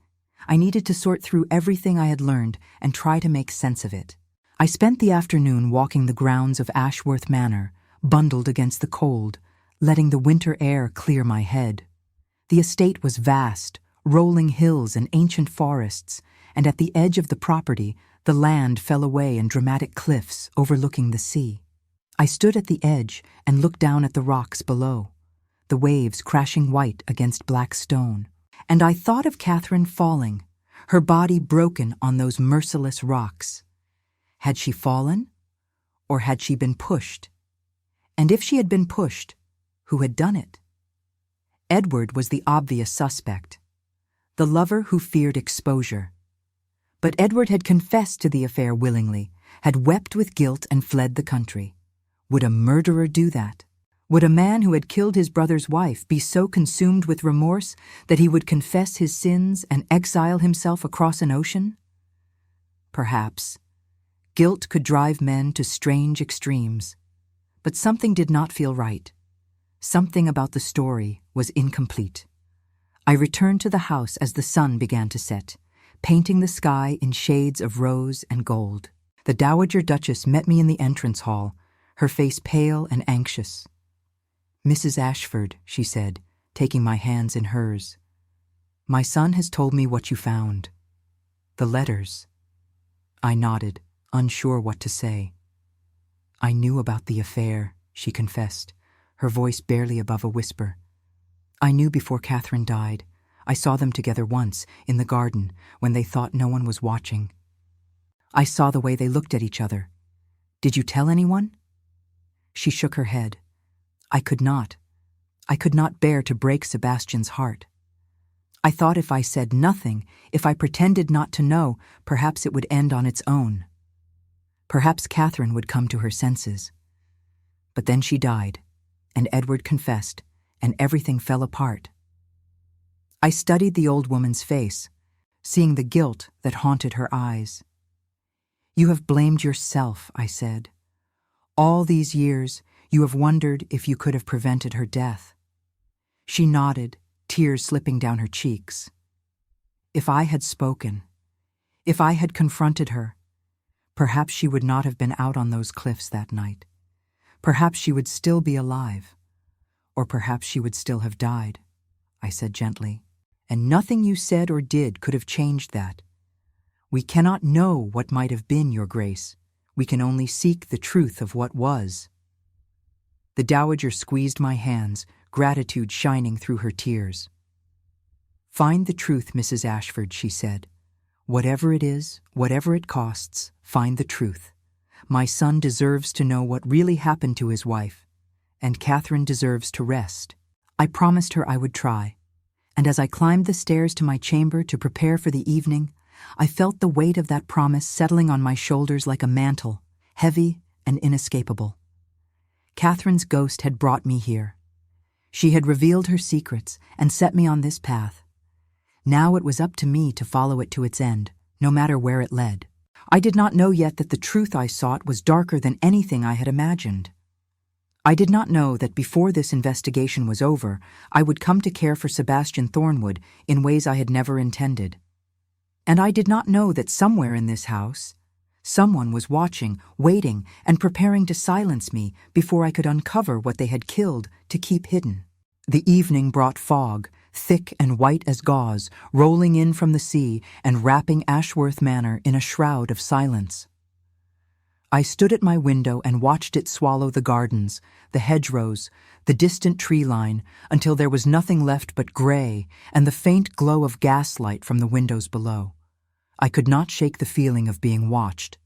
I needed to sort through everything I had learned and try to make sense of it. I spent the afternoon walking the grounds of Ashworth Manor, bundled against the cold, letting the winter air clear my head. The estate was vast, rolling hills and ancient forests, and at the edge of the property, the land fell away in dramatic cliffs overlooking the sea. I stood at the edge and looked down at the rocks below, the waves crashing white against black stone, and I thought of Catherine falling, her body broken on those merciless rocks. Had she fallen, or had she been pushed? And if she had been pushed, who had done it? Edward was the obvious suspect, the lover who feared exposure. But Edward had confessed to the affair willingly, had wept with guilt and fled the country. Would a murderer do that? Would a man who had killed his brother's wife be so consumed with remorse that he would confess his sins and exile himself across an ocean? Perhaps. Guilt could drive men to strange extremes. But something did not feel right. Something about the story was incomplete. I returned to the house as the sun began to set, painting the sky in shades of rose and gold. The Dowager Duchess met me in the entrance hall, her face pale and anxious. "Mrs. Ashford," she said, taking my hands in hers, "my son has told me what you found. The letters." I nodded, unsure what to say. "I knew about the affair," she confessed, her voice barely above a whisper. "I knew before Catherine died. I saw them together once, in the garden, when they thought no one was watching. I saw the way they looked at each other. Did you tell anyone?" She shook her head. "I could not. I could not bear to break Sebastian's heart. I thought if I said nothing, if I pretended not to know, perhaps it would end on its own. Perhaps Catherine would come to her senses. But then she died, and Edward confessed, and everything fell apart." I studied the old woman's face, seeing the guilt that haunted her eyes. "You have blamed yourself," I said. "All these years, you have wondered if you could have prevented her death." She nodded, tears slipping down her cheeks. "If I had spoken, if I had confronted her, perhaps she would not have been out on those cliffs that night. Perhaps she would still be alive. Or perhaps she would still have died," I said gently. "And nothing you said or did could have changed that. We cannot know what might have been, Your Grace. We can only seek the truth of what was." The Dowager squeezed my hands, gratitude shining through her tears. "Find the truth, Mrs. Ashford," she said. "Whatever it is, whatever it costs, find the truth. My son deserves to know what really happened to his wife, and Catherine deserves to rest." I promised her I would try, and as I climbed the stairs to my chamber to prepare for the evening, I felt the weight of that promise settling on my shoulders like a mantle, heavy and inescapable. Catherine's ghost had brought me here. She had revealed her secrets and set me on this path. Now it was up to me to follow it to its end, no matter where it led. I did not know yet that the truth I sought was darker than anything I had imagined. I did not know that before this investigation was over, I would come to care for Sebastian Thornwood in ways I had never intended. And I did not know that somewhere in this house, someone was watching, waiting, and preparing to silence me before I could uncover what they had killed to keep hidden. The evening brought fog, thick and white as gauze, rolling in from the sea and wrapping Ashworth Manor in a shroud of silence. I stood at my window and watched it swallow the gardens, the hedgerows, the distant tree line, until there was nothing left but grey and the faint glow of gaslight from the windows below. I could not shake the feeling of being watched.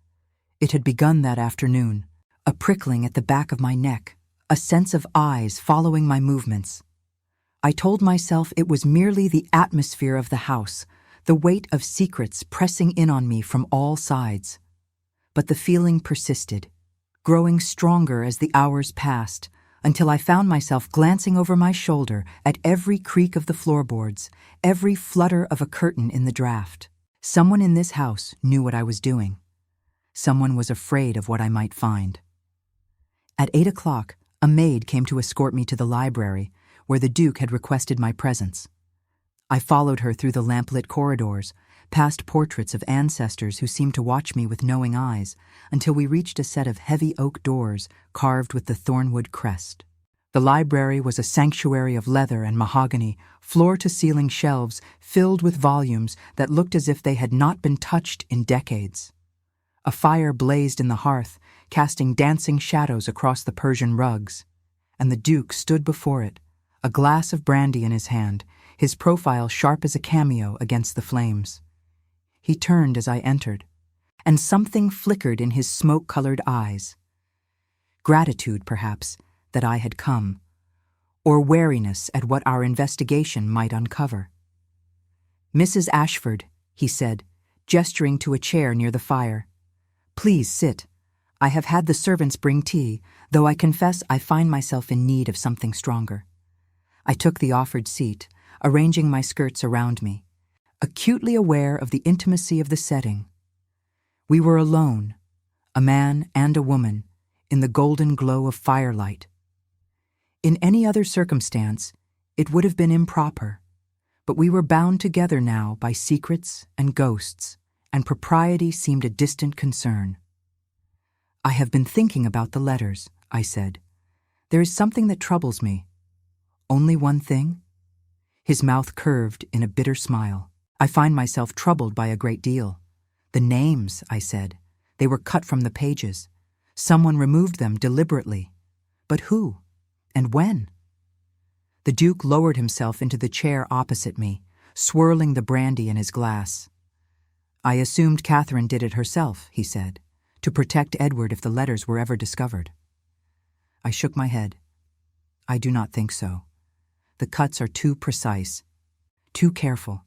It had begun that afternoon, a prickling at the back of my neck, a sense of eyes following my movements. I told myself it was merely the atmosphere of the house, the weight of secrets pressing in on me from all sides. But the feeling persisted, growing stronger as the hours passed, until I found myself glancing over my shoulder at every creak of the floorboards, every flutter of a curtain in the draft. Someone in this house knew what I was doing. Someone was afraid of what I might find. At 8 o'clock, a maid came to escort me to the library, where the Duke had requested my presence. I followed her through the lamplit corridors, past portraits of ancestors who seemed to watch me with knowing eyes, until we reached a set of heavy oak doors carved with the Thornwood crest. The library was a sanctuary of leather and mahogany, floor-to-ceiling shelves filled with volumes that looked as if they had not been touched in decades. A fire blazed in the hearth, casting dancing shadows across the Persian rugs, and the Duke stood before it, a glass of brandy in his hand, his profile sharp as a cameo against the flames. He turned as I entered, and something flickered in his smoke-colored eyes. Gratitude, perhaps, that I had come, or wariness at what our investigation might uncover. "Mrs. Ashford," he said, gesturing to a chair near the fire. "Please sit. I have had the servants bring tea, though I confess I find myself in need of something stronger." I took the offered seat, arranging my skirts around me, acutely aware of the intimacy of the setting. We were alone, a man and a woman, in the golden glow of firelight. In any other circumstance, it would have been improper, But we were bound together now by secrets and ghosts, and propriety seemed a distant concern. "I have been thinking about the letters," I said. "There is something that troubles me." "Only one thing?" His mouth curved in a bitter smile. "I find myself troubled by a great deal." "The names," I said. "They were cut from the pages. Someone removed them deliberately. But who? And when?" The Duke lowered himself into the chair opposite me, swirling the brandy in his glass. "I assumed Catherine did it herself," he said, "to protect Edward if the letters were ever discovered." I shook my head. "I do not think so. The cuts are too precise, too careful.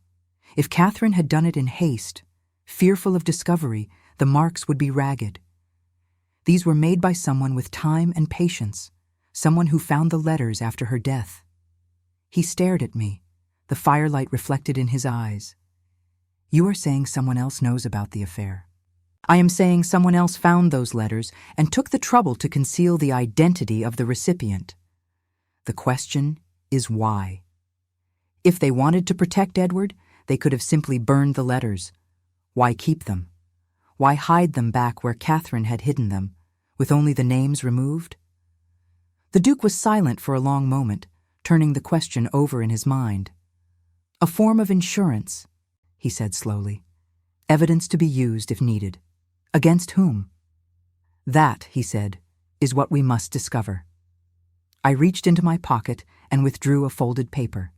If Catherine had done it in haste, fearful of discovery, the marks would be ragged. These were made by someone with time and patience, someone who found the letters after her death." He stared at me, the firelight reflected in his eyes. "You are saying someone else knows about the affair." "I am saying someone else found those letters and took the trouble to conceal the identity of the recipient. The question is why. If they wanted to protect Edward, they could have simply burned the letters. Why keep them? Why hide them back where Catherine had hidden them, with only the names removed?" The Duke was silent for a long moment, turning the question over in his mind. "A form of insurance," he said slowly. "Evidence to be used if needed. Against whom?" "That," he said, "is what we must discover." I reached into my pocket and withdrew a folded paper.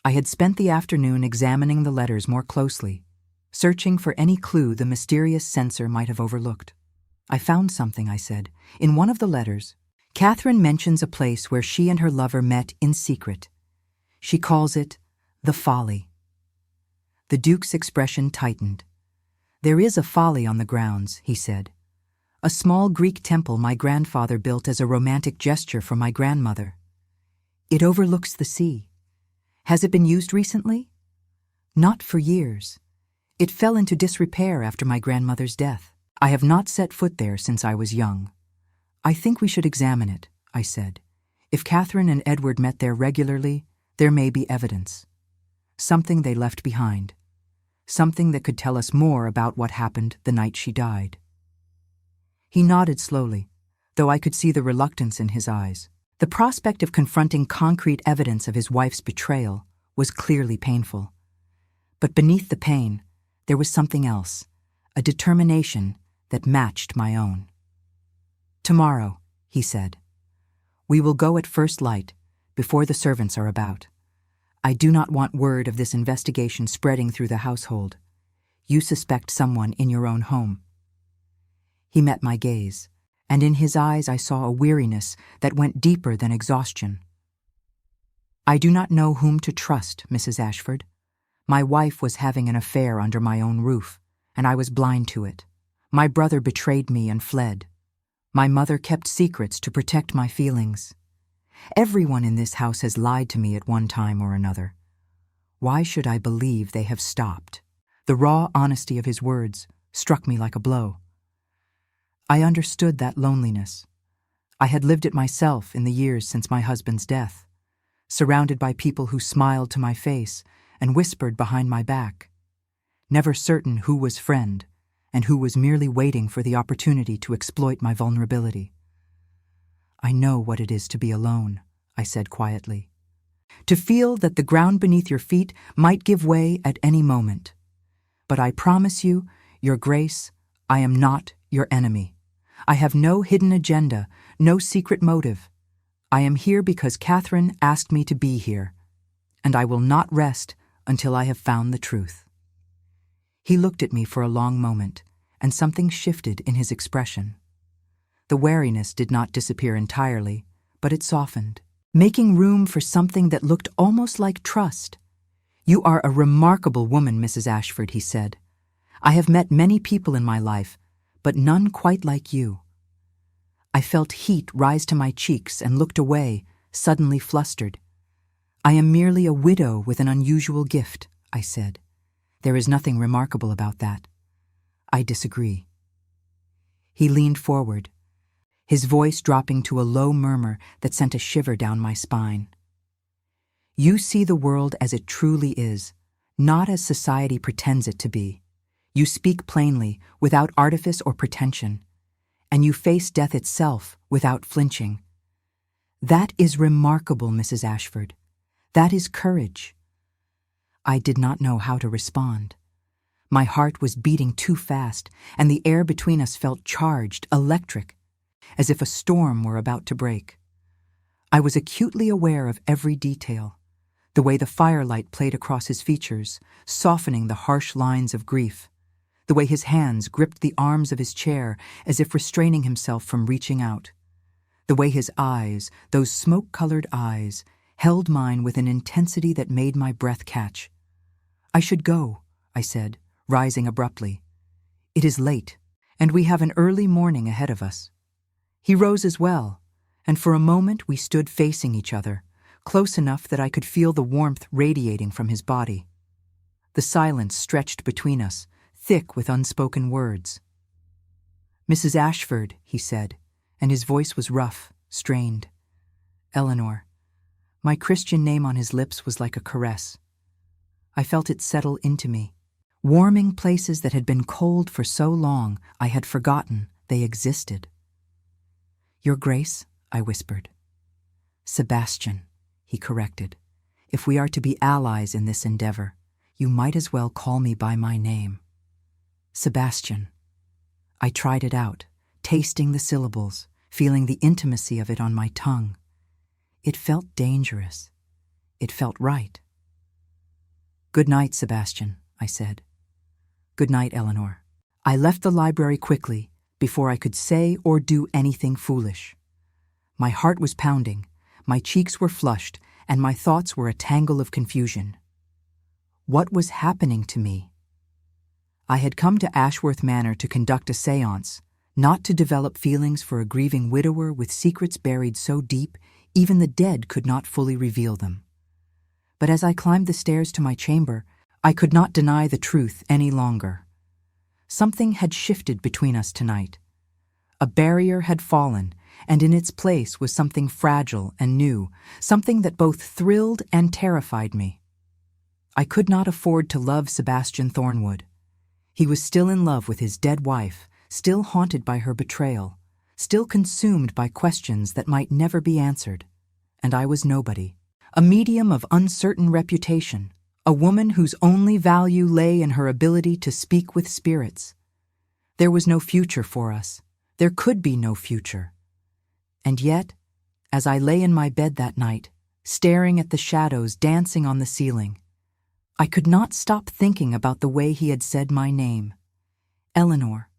I had spent the afternoon examining the letters more closely, searching for any clue the mysterious censor might have overlooked. "I found something," I said. "In one of the letters, Catherine mentions a place where she and her lover met in secret. She calls it the Folly." The Duke's expression tightened. "There is a folly on the grounds," he said. "A small Greek temple my grandfather built as a romantic gesture for my grandmother. It overlooks the sea. Has it been used recently?" "Not for years. It fell into disrepair after my grandmother's death. I have not set foot there since I was young. I think we should examine it," I said. "If Catherine and Edward met there regularly, there may be evidence. Something they left behind. Something that could tell us more about what happened the night she died." He nodded slowly, though I could see the reluctance in his eyes. The prospect of confronting concrete evidence of his wife's betrayal was clearly painful. But beneath the pain, there was something else, a determination that matched my own. "Tomorrow," he said. "We will go at first light, before the servants are about. I do not want word of this investigation spreading through the household. You suspect someone in your own home." He met my gaze, and in his eyes I saw a weariness that went deeper than exhaustion. "I do not know whom to trust, Mrs. Ashford. My wife was having an affair under my own roof, and I was blind to it. My brother betrayed me and fled. My mother kept secrets to protect my feelings. Everyone in this house has lied to me at one time or another. Why should I believe they have stopped?" The raw honesty of his words struck me like a blow. I understood that loneliness. I had lived it myself in the years since my husband's death, surrounded by people who smiled to my face and whispered behind my back, never certain who was friend and who was merely waiting for the opportunity to exploit my vulnerability. "I know what it is to be alone," I said quietly. "To feel that the ground beneath your feet might give way at any moment. But I promise you, Your Grace, I am not your enemy. I have no hidden agenda, no secret motive. I am here because Catherine asked me to be here, and I will not rest until I have found the truth." He looked at me for a long moment, and something shifted in his expression. The wariness did not disappear entirely, but it softened, making room for something that looked almost like trust. "You are a remarkable woman, Mrs. Ashford," he said. "I have met many people in my life, but none quite like you." I felt heat rise to my cheeks and looked away, suddenly flustered. "I am merely a widow with an unusual gift," I said. "There is nothing remarkable about that." "I disagree." He leaned forward, his voice dropping to a low murmur that sent a shiver down my spine. You see the world as it truly is, not as society pretends it to be. You speak plainly, without artifice or pretension, and you face death itself without flinching. That is remarkable, Mrs. Ashford. That is courage. I did not know how to respond. My heart was beating too fast, and the air between us felt charged, electric, as if a storm were about to break. I was acutely aware of every detail, the way the firelight played across his features, softening the harsh lines of grief, the way his hands gripped the arms of his chair as if restraining himself from reaching out, the way his eyes, those smoke-colored eyes, held mine with an intensity that made my breath catch. I should go, I said, rising abruptly. It is late, and we have an early morning ahead of us. He rose as well, and for a moment we stood facing each other, close enough that I could feel the warmth radiating from his body. The silence stretched between us, thick with unspoken words. Mrs. Ashford, he said, and his voice was rough, strained. Eleanor. My Christian name on his lips was like a caress. I felt it settle into me. Warming places that had been cold for so long, I had forgotten they existed. Your Grace, I whispered. Sebastian, he corrected. If we are to be allies in this endeavor, you might as well call me by my name. Sebastian. I tried it out, tasting the syllables, feeling the intimacy of it on my tongue. It felt dangerous. It felt right. Good night, Sebastian, I said. Good night, Eleanor. I left the library quickly, before I could say or do anything foolish. My heart was pounding, my cheeks were flushed, and my thoughts were a tangle of confusion. What was happening to me? I had come to Ashworth Manor to conduct a séance, not to develop feelings for a grieving widower with secrets buried so deep even the dead could not fully reveal them. But as I climbed the stairs to my chamber, I could not deny the truth any longer. Something had shifted between us tonight. A barrier had fallen, and in its place was something fragile and new, something that both thrilled and terrified me. I could not afford to love Sebastian Thornwood. He was still in love with his dead wife, still haunted by her betrayal, still consumed by questions that might never be answered. And I was nobody, a medium of uncertain reputation, a woman whose only value lay in her ability to speak with spirits. There was no future for us. There could be no future. And yet, as I lay in my bed that night, staring at the shadows dancing on the ceiling, I could not stop thinking about the way he had said my name. Eleanor.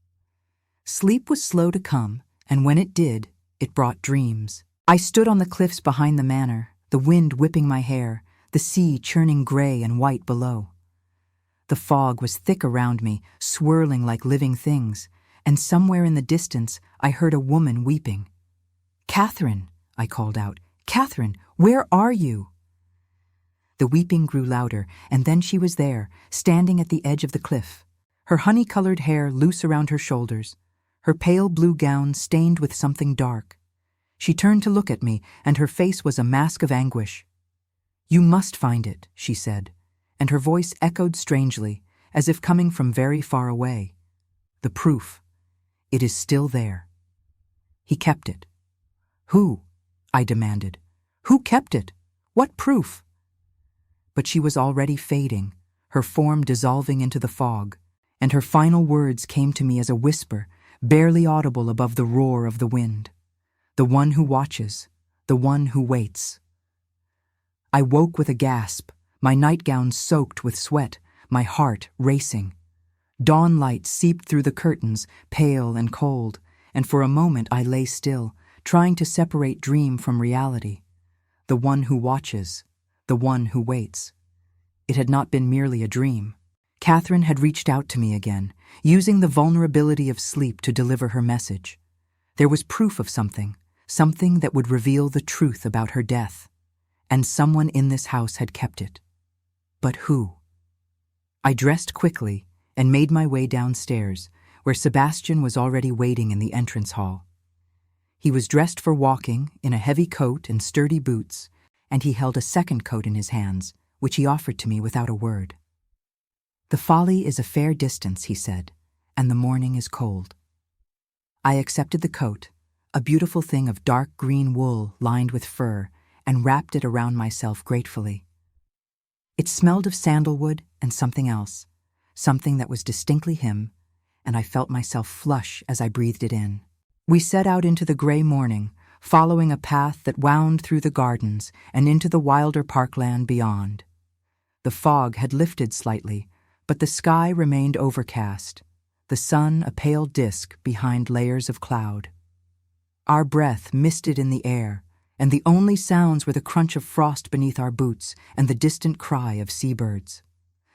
Sleep was slow to come, and when it did, it brought dreams. I stood on the cliffs behind the manor, the wind whipping my hair, the sea churning gray and white below. The fog was thick around me, swirling like living things, and somewhere in the distance I heard a woman weeping. Catherine, I called out. Catherine, where are you? The weeping grew louder, and then she was there, standing at the edge of the cliff, her honey-colored hair loose around her shoulders, her pale blue gown stained with something dark. She turned to look at me, and her face was a mask of anguish. You must find it, she said, and her voice echoed strangely, as if coming from very far away. The proof. It is still there. He kept it. Who? I demanded. Who kept it? What proof? But she was already fading, her form dissolving into the fog, and her final words came to me as a whisper, barely audible above the roar of the wind. The one who watches, the one who waits. I woke with a gasp, my nightgown soaked with sweat, my heart racing. Dawn light seeped through the curtains, pale and cold, and for a moment I lay still, trying to separate dream from reality. The one who watches, the one who waits. It had not been merely a dream. Catherine had reached out to me again, using the vulnerability of sleep to deliver her message. There was proof of something that would reveal the truth about her death, and someone in this house had kept it. But who? I dressed quickly and made my way downstairs, where Sebastian was already waiting in the entrance hall. He was dressed for walking in a heavy coat and sturdy boots, and he held a second coat in his hands, which he offered to me without a word. "The folly is a fair distance," he said, "and the morning is cold." I accepted the coat, a beautiful thing of dark green wool lined with fur, and wrapped it around myself gratefully. It smelled of sandalwood and something else, something that was distinctly him, and I felt myself flush as I breathed it in. We set out into the gray morning, following a path that wound through the gardens and into the wilder parkland beyond. The fog had lifted slightly, but the sky remained overcast, the sun a pale disk behind layers of cloud. Our breath misted in the air, and the only sounds were the crunch of frost beneath our boots and the distant cry of seabirds.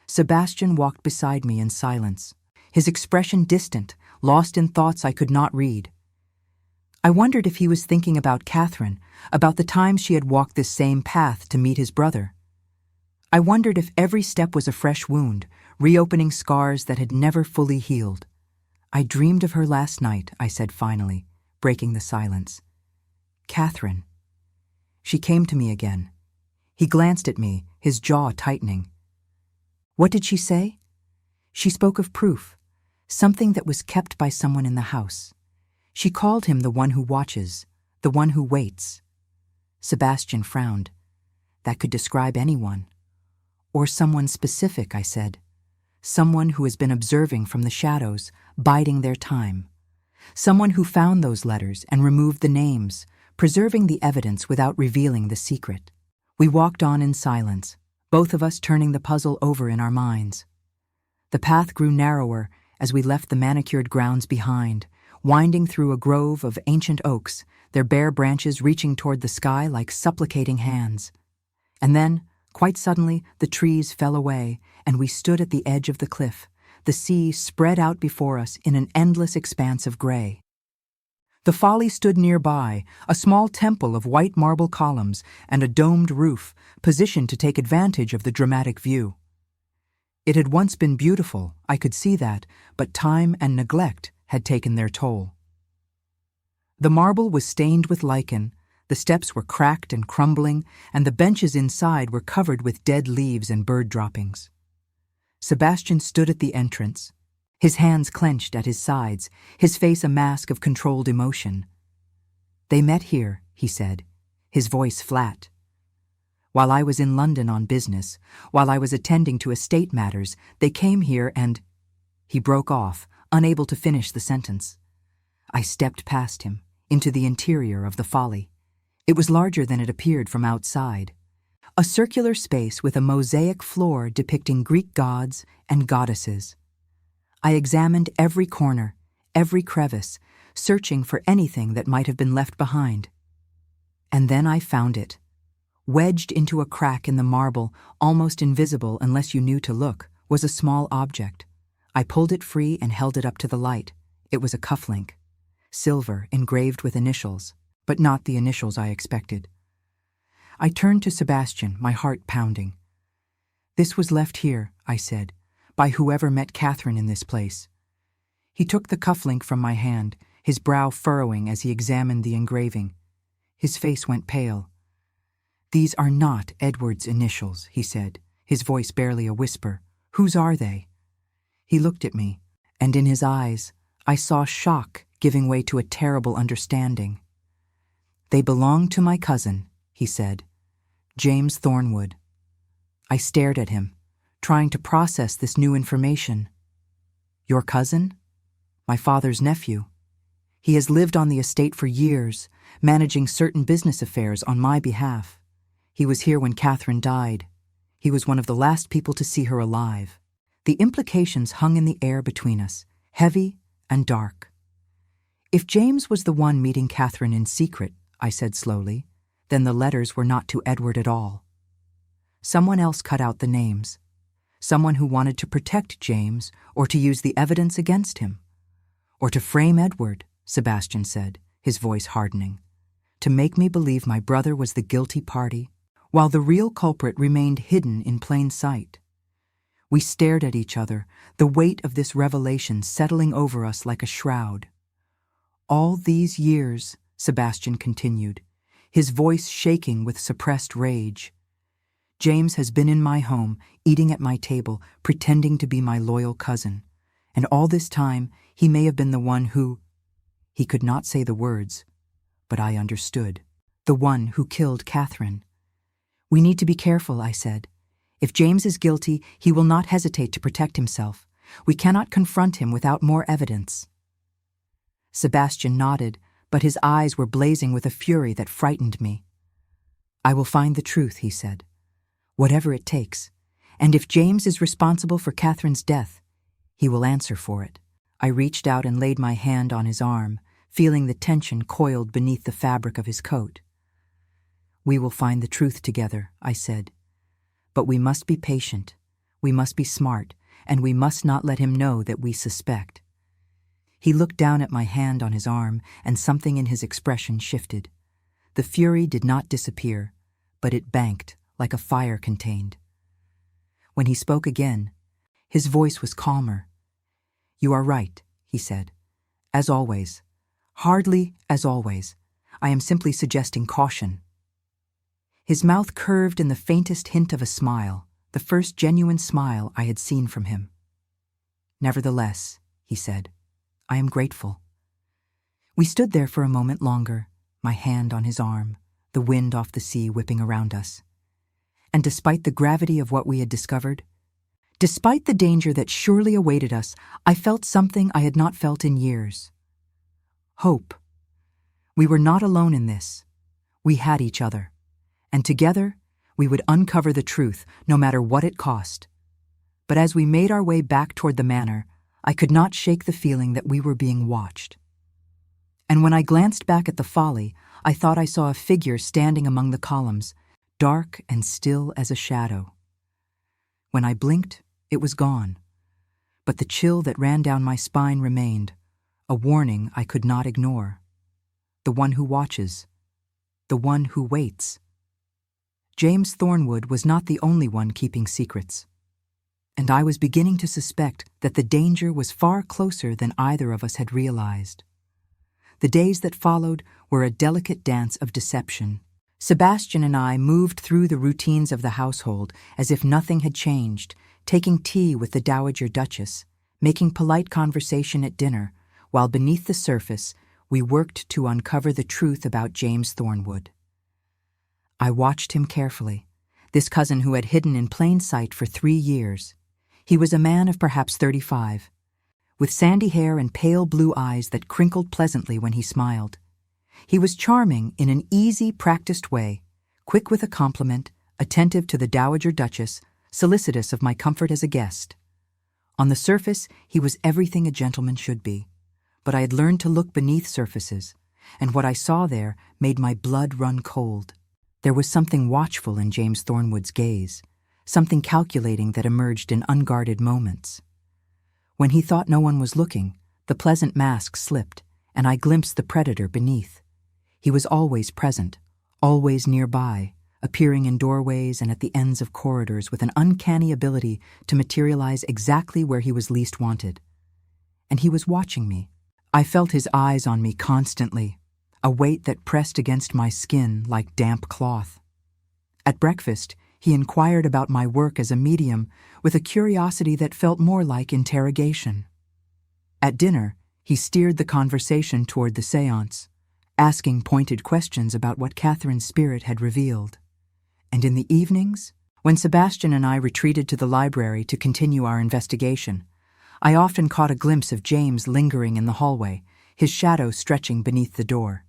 Sebastian walked beside me in silence, his expression distant, lost in thoughts I could not read. I wondered if he was thinking about Catherine, about the times she had walked this same path to meet his brother. I wondered if every step was a fresh wound, reopening scars that had never fully healed. "I dreamed of her last night," I said finally, breaking the silence. "Catherine." She came to me again. He glanced at me, his jaw tightening. "What did she say?" "She spoke of proof, something that was kept by someone in the house. She called him the one who watches, the one who waits." Sebastian frowned. "That could describe anyone." "Or someone specific," I said. "Someone who has been observing from the shadows, biding their time. Someone who found those letters and removed the names, preserving the evidence without revealing the secret." We walked on in silence, both of us turning the puzzle over in our minds. The path grew narrower as we left the manicured grounds behind, winding through a grove of ancient oaks, their bare branches reaching toward the sky like supplicating hands. And then, quite suddenly, the trees fell away, and we stood at the edge of the cliff, the sea spread out before us in an endless expanse of gray. The folly stood nearby, a small temple of white marble columns and a domed roof, positioned to take advantage of the dramatic view. It had once been beautiful, I could see that, but time and neglect had taken their toll. The marble was stained with lichen, the steps were cracked and crumbling, and the benches inside were covered with dead leaves and bird droppings. Sebastian stood at the entrance, his hands clenched at his sides, his face a mask of controlled emotion. "They met here," he said, his voice flat. "While I was in London on business, while I was attending to estate matters, they came here and—" He broke off, unable to finish the sentence. I stepped past him, into the interior of the folly. It was larger than it appeared from outside. A circular space with a mosaic floor depicting Greek gods and goddesses. I examined every corner, every crevice, searching for anything that might have been left behind. And then I found it. Wedged into a crack in the marble, almost invisible unless you knew to look, was a small object. I pulled it free and held it up to the light. It was a cufflink. Silver, engraved with initials, but not the initials I expected. I turned to Sebastian, my heart pounding. "This was left here," I said, "by whoever met Catherine in this place." He took the cufflink from my hand, his brow furrowing as he examined the engraving. His face went pale. "These are not Edward's initials," he said, his voice barely a whisper. "Whose are they?" He looked at me, and in his eyes I saw shock giving way to a terrible understanding. "They belong to my cousin," he said, "James Thornwood." I stared at him, trying to process this new information. "Your cousin?" "My father's nephew. He has lived on the estate for years, managing certain business affairs on my behalf. He was here when Catherine died. He was one of the last people to see her alive." The implications hung in the air between us, heavy and dark. "If James was the one meeting Catherine in secret," I said slowly, "then the letters were not to Edward at all. Someone else cut out the names. Someone who wanted to protect James or to use the evidence against him. Or to frame Edward," Sebastian said, his voice hardening. "To make me believe my brother was the guilty party, while the real culprit remained hidden in plain sight." We stared at each other, the weight of this revelation settling over us like a shroud. "All these years," Sebastian continued, his voice shaking with suppressed rage. "James has been in my home, eating at my table, pretending to be my loyal cousin. And all this time, he may have been the one who—" He could not say the words, but I understood. "The one who killed Catherine." "We need to be careful," I said. "If James is guilty, he will not hesitate to protect himself. We cannot confront him without more evidence." Sebastian nodded, but his eyes were blazing with a fury that frightened me. "I will find the truth," he said. "Whatever it takes. And if James is responsible for Catherine's death, he will answer for it." I reached out and laid my hand on his arm, feeling the tension coiled beneath the fabric of his coat. "We will find the truth together," I said. "But we must be patient, we must be smart, and we must not let him know that we suspect." He looked down at my hand on his arm, and something in his expression shifted. The fury did not disappear, but it banked like a fire contained. When he spoke again, his voice was calmer. "You are right," he said. "As always. Hardly as always. I am simply suggesting caution." His mouth curved in the faintest hint of a smile, the first genuine smile I had seen from him. "Nevertheless," he said, "I am grateful." We stood there for a moment longer, my hand on his arm, the wind off the sea whipping around us. And despite the gravity of what we had discovered, despite the danger that surely awaited us, I felt something I had not felt in years. Hope. We were not alone in this. We had each other. And together, we would uncover the truth, no matter what it cost. But as we made our way back toward the manor, I could not shake the feeling that we were being watched. And when I glanced back at the folly, I thought I saw a figure standing among the columns, dark and still as a shadow. When I blinked, it was gone. But the chill that ran down my spine remained, a warning I could not ignore. The one who watches. The one who waits. James Thornwood was not the only one keeping secrets. And I was beginning to suspect that the danger was far closer than either of us had realized. The days that followed were a delicate dance of deception. Sebastian and I moved through the routines of the household as if nothing had changed, taking tea with the Dowager Duchess, making polite conversation at dinner, while beneath the surface we worked to uncover the truth about James Thornwood. I watched him carefully, this cousin who had hidden in plain sight for 3 years. He was a man of perhaps 35, with sandy hair and pale blue eyes that crinkled pleasantly when he smiled. He was charming in an easy, practiced way, quick with a compliment, attentive to the Dowager Duchess, solicitous of my comfort as a guest. On the surface, he was everything a gentleman should be, but I had learned to look beneath surfaces, and what I saw there made my blood run cold. There was something watchful in James Thornwood's gaze, something calculating that emerged in unguarded moments. When he thought no one was looking, the pleasant mask slipped, and I glimpsed the predator beneath. He was always present, always nearby, appearing in doorways and at the ends of corridors with an uncanny ability to materialize exactly where he was least wanted. And he was watching me. I felt his eyes on me constantly, a weight that pressed against my skin like damp cloth. At breakfast, he inquired about my work as a medium with a curiosity that felt more like interrogation. At dinner, he steered the conversation toward the séance, asking pointed questions about what Catherine's spirit had revealed. And in the evenings, when Sebastian and I retreated to the library to continue our investigation, I often caught a glimpse of James lingering in the hallway, his shadow stretching beneath the door.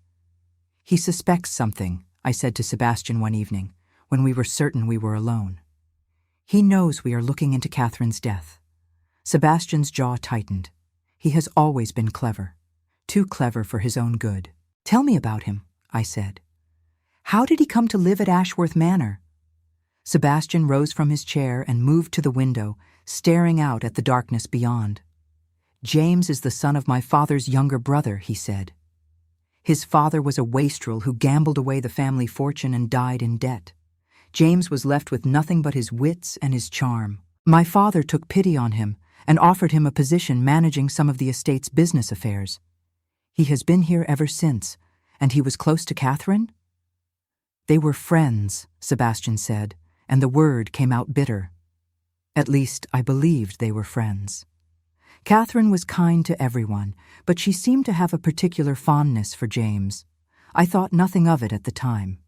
"He suspects something," I said to Sebastian one evening, when we were certain we were alone. "He knows we are looking into Catherine's death." Sebastian's jaw tightened. He has always been clever, too clever for his own good. "Tell me about him," I said. "How did he come to live at Ashworth Manor?" Sebastian rose from his chair and moved to the window, staring out at the darkness beyond. "James is the son of my father's younger brother," he said. "His father was a wastrel who gambled away the family fortune and died in debt. James was left with nothing but his wits and his charm. My father took pity on him and offered him a position managing some of the estate's business affairs. He has been here ever since, and he was close to Catherine?" They were friends, Sebastian said, and the word came out bitter. At least, I believed they were friends. Catherine was kind to everyone, but she seemed to have a particular fondness for James. I thought nothing of it at the time.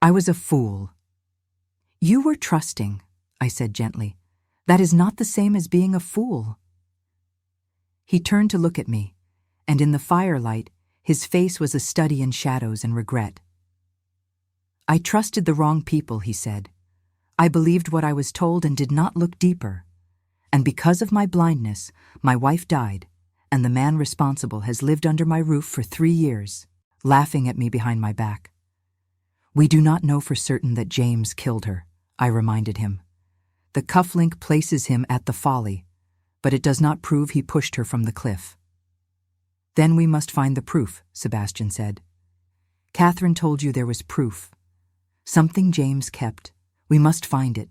I was a fool. You were trusting, I said gently. That is not the same as being a fool. He turned to look at me, and in the firelight, his face was a study in shadows and regret. I trusted the wrong people, he said. I believed what I was told and did not look deeper. And because of my blindness, my wife died, and the man responsible has lived under my roof for 3 years, laughing at me behind my back. We do not know for certain that James killed her, I reminded him. The cufflink places him at the folly, but it does not prove he pushed her from the cliff. Then we must find the proof, Sebastian said. Catherine told you there was proof. Something James kept. We must find it.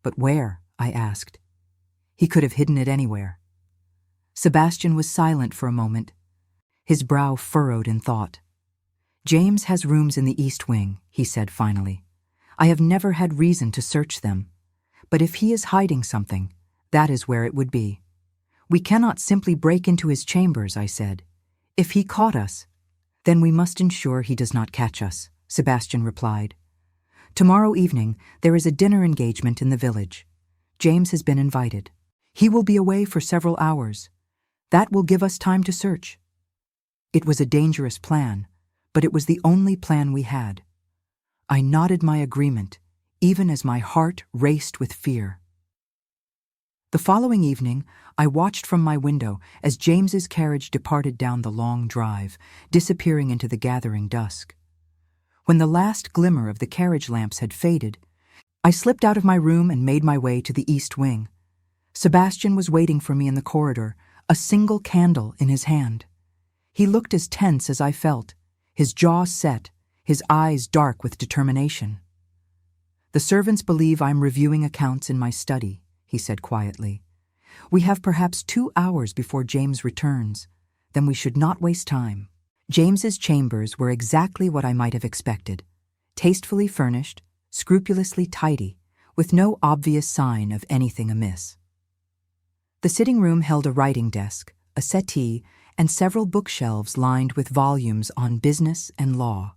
But where? I asked. He could have hidden it anywhere. Sebastian was silent for a moment, his brow furrowed in thought. James has rooms in the East Wing, he said finally. I have never had reason to search them. But if he is hiding something, that is where it would be. We cannot simply break into his chambers, I said. If he caught us, then we must ensure he does not catch us, Sebastian replied. Tomorrow evening, there is a dinner engagement in the village. James has been invited. He will be away for several hours. That will give us time to search. It was a dangerous plan, but it was the only plan we had. I nodded my agreement, even as my heart raced with fear. The following evening, I watched from my window as James's carriage departed down the long drive, disappearing into the gathering dusk. When the last glimmer of the carriage lamps had faded, I slipped out of my room and made my way to the East Wing. Sebastian was waiting for me in the corridor, a single candle in his hand. He looked as tense as I felt, his jaw set, his eyes dark with determination. The servants believe I'm reviewing accounts in my study, he said quietly. We have perhaps 2 hours before James returns. Then we should not waste time. James's chambers were exactly what I might have expected. Tastefully furnished, scrupulously tidy, with no obvious sign of anything amiss. The sitting room held a writing desk, a settee, and several bookshelves lined with volumes on business and law.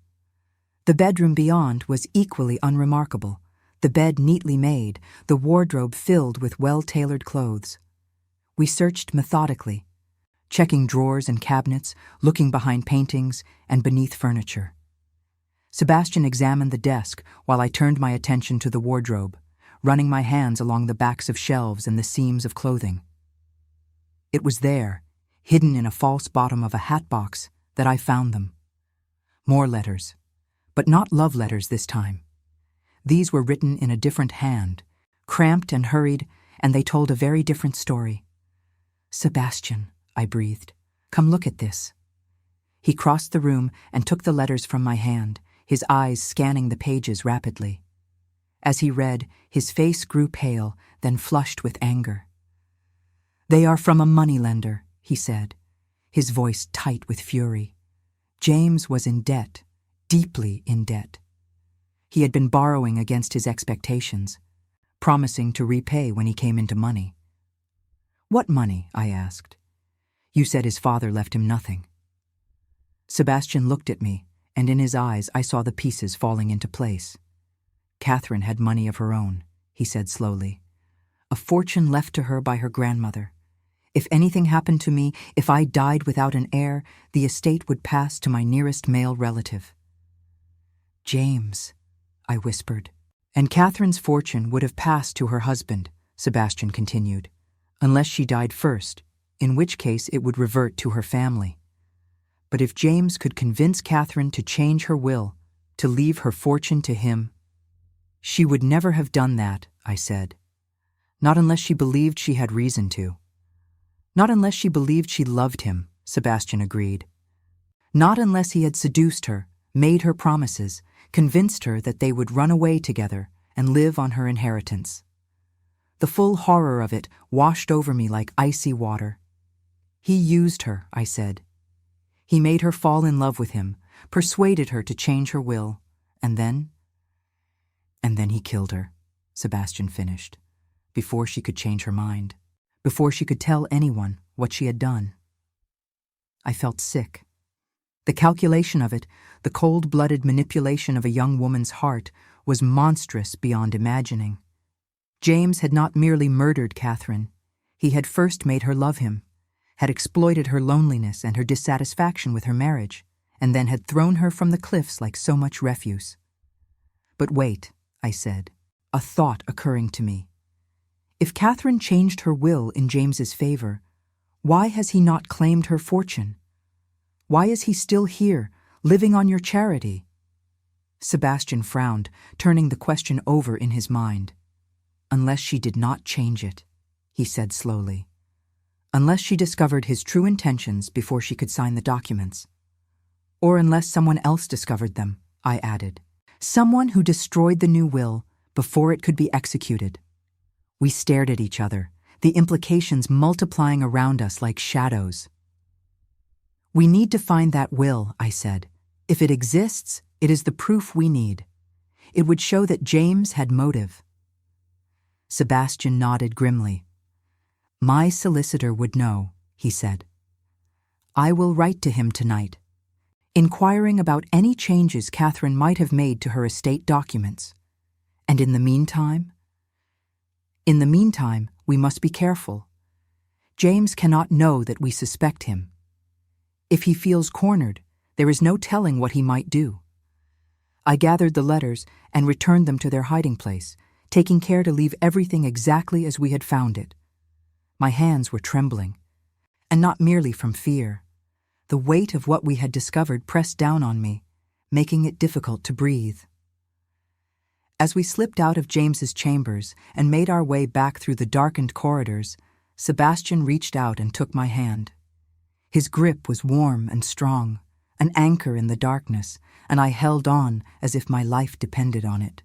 The bedroom beyond was equally unremarkable, the bed neatly made, the wardrobe filled with well-tailored clothes. We searched methodically, checking drawers and cabinets, looking behind paintings and beneath furniture. Sebastian examined the desk while I turned my attention to the wardrobe, running my hands along the backs of shelves and the seams of clothing. It was there, hidden in a false bottom of a hat box, that I found them. More letters, but not love letters this time. These were written in a different hand, cramped and hurried, and they told a very different story. Sebastian, I breathed, come look at this. He crossed the room and took the letters from my hand, his eyes scanning the pages rapidly. As he read, his face grew pale, then flushed with anger. They are from a moneylender, he said, his voice tight with fury. James was in debt, deeply in debt. He had been borrowing against his expectations, promising to repay when he came into money. What money? I asked. You said his father left him nothing. Sebastian looked at me, and in his eyes I saw the pieces falling into place. Catherine had money of her own, he said slowly. A fortune left to her by her grandmother. If anything happened to me, if I died without an heir, the estate would pass to my nearest male relative. James, I whispered. And Catherine's fortune would have passed to her husband, Sebastian continued, unless she died first, in which case it would revert to her family. But if James could convince Catherine to change her will, to leave her fortune to him, she would never have done that, I said. Not unless she believed she had reason to. Not unless she believed she loved him, Sebastian agreed. Not unless he had seduced her, made her promises, convinced her that they would run away together and live on her inheritance. The full horror of it washed over me like icy water. He used her, I said. He made her fall in love with him, persuaded her to change her will, And then he killed her, Sebastian finished, before she could change her mind, before she could tell anyone what she had done. I felt sick. The calculation of it, the cold-blooded manipulation of a young woman's heart, was monstrous beyond imagining. James had not merely murdered Catherine. He had first made her love him, had exploited her loneliness and her dissatisfaction with her marriage, and then had thrown her from the cliffs like so much refuse. But wait, I said, a thought occurring to me. If Catherine changed her will in James's favor, why has he not claimed her fortune? Why is he still here, living on your charity? Sebastian frowned, turning the question over in his mind. Unless she did not change it, he said slowly. Unless she discovered his true intentions before she could sign the documents. Or unless someone else discovered them, I added. Someone who destroyed the new will before it could be executed. We stared at each other, the implications multiplying around us like shadows. We need to find that will, I said. If it exists, it is the proof we need. It would show that James had motive. Sebastian nodded grimly. My solicitor would know, he said. I will write to him tonight, inquiring about any changes Catherine might have made to her estate documents. And in the meantime, we must be careful. James cannot know that we suspect him. If he feels cornered, there is no telling what he might do. I gathered the letters and returned them to their hiding place, taking care to leave everything exactly as we had found it. My hands were trembling, and not merely from fear. The weight of what we had discovered pressed down on me, making it difficult to breathe. As we slipped out of James's chambers and made our way back through the darkened corridors, Sebastian reached out and took my hand. His grip was warm and strong, an anchor in the darkness, and I held on as if my life depended on it.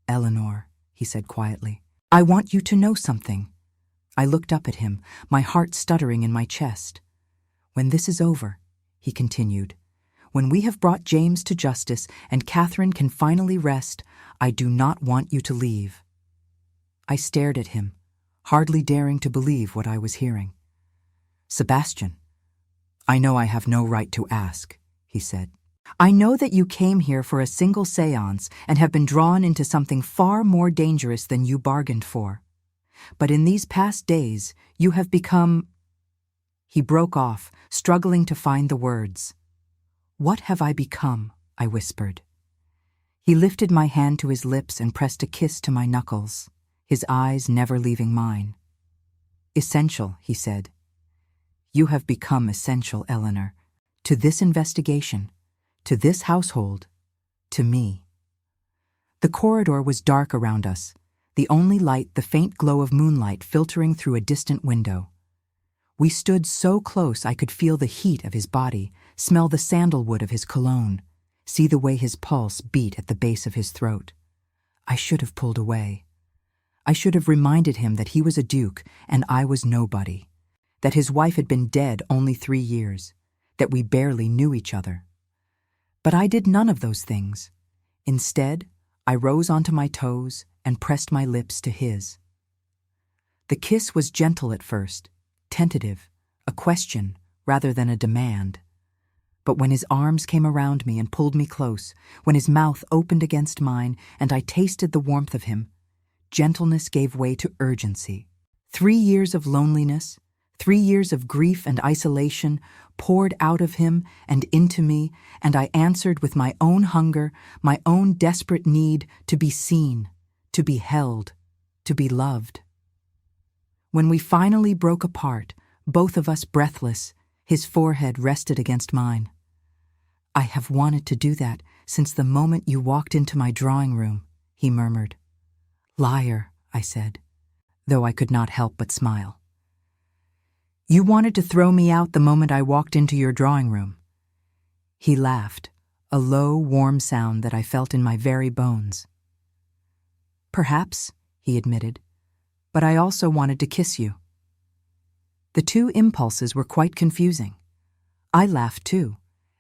Eleanor, he said quietly, I want you to know something. I looked up at him, my heart stuttering in my chest. When this is over, he continued, when we have brought James to justice and Catherine can finally rest, I do not want you to leave. I stared at him, hardly daring to believe what I was hearing. Sebastian, I know I have no right to ask, he said. I know that you came here for a single séance and have been drawn into something far more dangerous than you bargained for. But in these past days, you have become... He broke off, struggling to find the words. What have I become? I whispered. He lifted my hand to his lips and pressed a kiss to my knuckles, his eyes never leaving mine. Essential, he said. You have become essential, Eleanor, to this investigation, to this household, to me. The corridor was dark around us, the only light the faint glow of moonlight filtering through a distant window. We stood so close I could feel the heat of his body, smell the sandalwood of his cologne, see the way his pulse beat at the base of his throat. I should have pulled away. I should have reminded him that he was a duke and I was nobody, that his wife had been dead only 3 years, that we barely knew each other. But I did none of those things. Instead, I rose onto my toes and pressed my lips to his. The kiss was gentle at first, tentative, a question rather than a demand. But when his arms came around me and pulled me close, when his mouth opened against mine and I tasted the warmth of him, gentleness gave way to urgency. 3 years of loneliness, 3 years of grief and isolation poured out of him and into me, and I answered with my own hunger, my own desperate need to be seen, to be held, to be loved. When we finally broke apart, both of us breathless, his forehead rested against mine. I have wanted to do that since the moment you walked into my drawing room, he murmured. Liar, I said, though I could not help but smile. You wanted to throw me out the moment I walked into your drawing room. He laughed, a low, warm sound that I felt in my very bones. Perhaps, he admitted, but I also wanted to kiss you. The two impulses were quite confusing. I laughed too,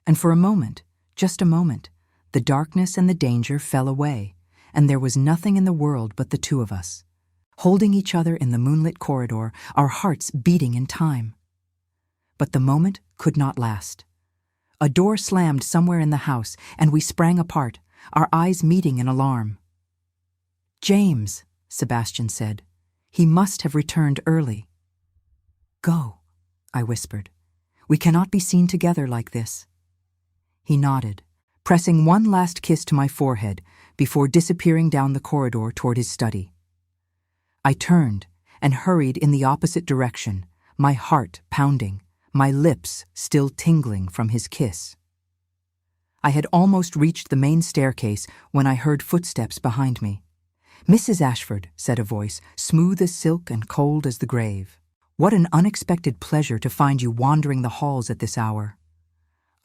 and for a moment, just a moment, The darkness and the danger fell away, and there was nothing in the world but the two of us, holding each other in the moonlit corridor, our hearts beating in time. But the moment could not last. A door slammed somewhere in the house, and we sprang apart, our eyes meeting in alarm. "James," Sebastian said. "He must have returned early." "Go," I whispered. "We cannot be seen together like this." He nodded, pressing one last kiss to my forehead before disappearing down the corridor toward his study. I turned and hurried in the opposite direction, my heart pounding, my lips still tingling from his kiss. I had almost reached the main staircase when I heard footsteps behind me. "Mrs. Ashford," said a voice, smooth as silk and cold as the grave. "What an unexpected pleasure to find you wandering the halls at this hour."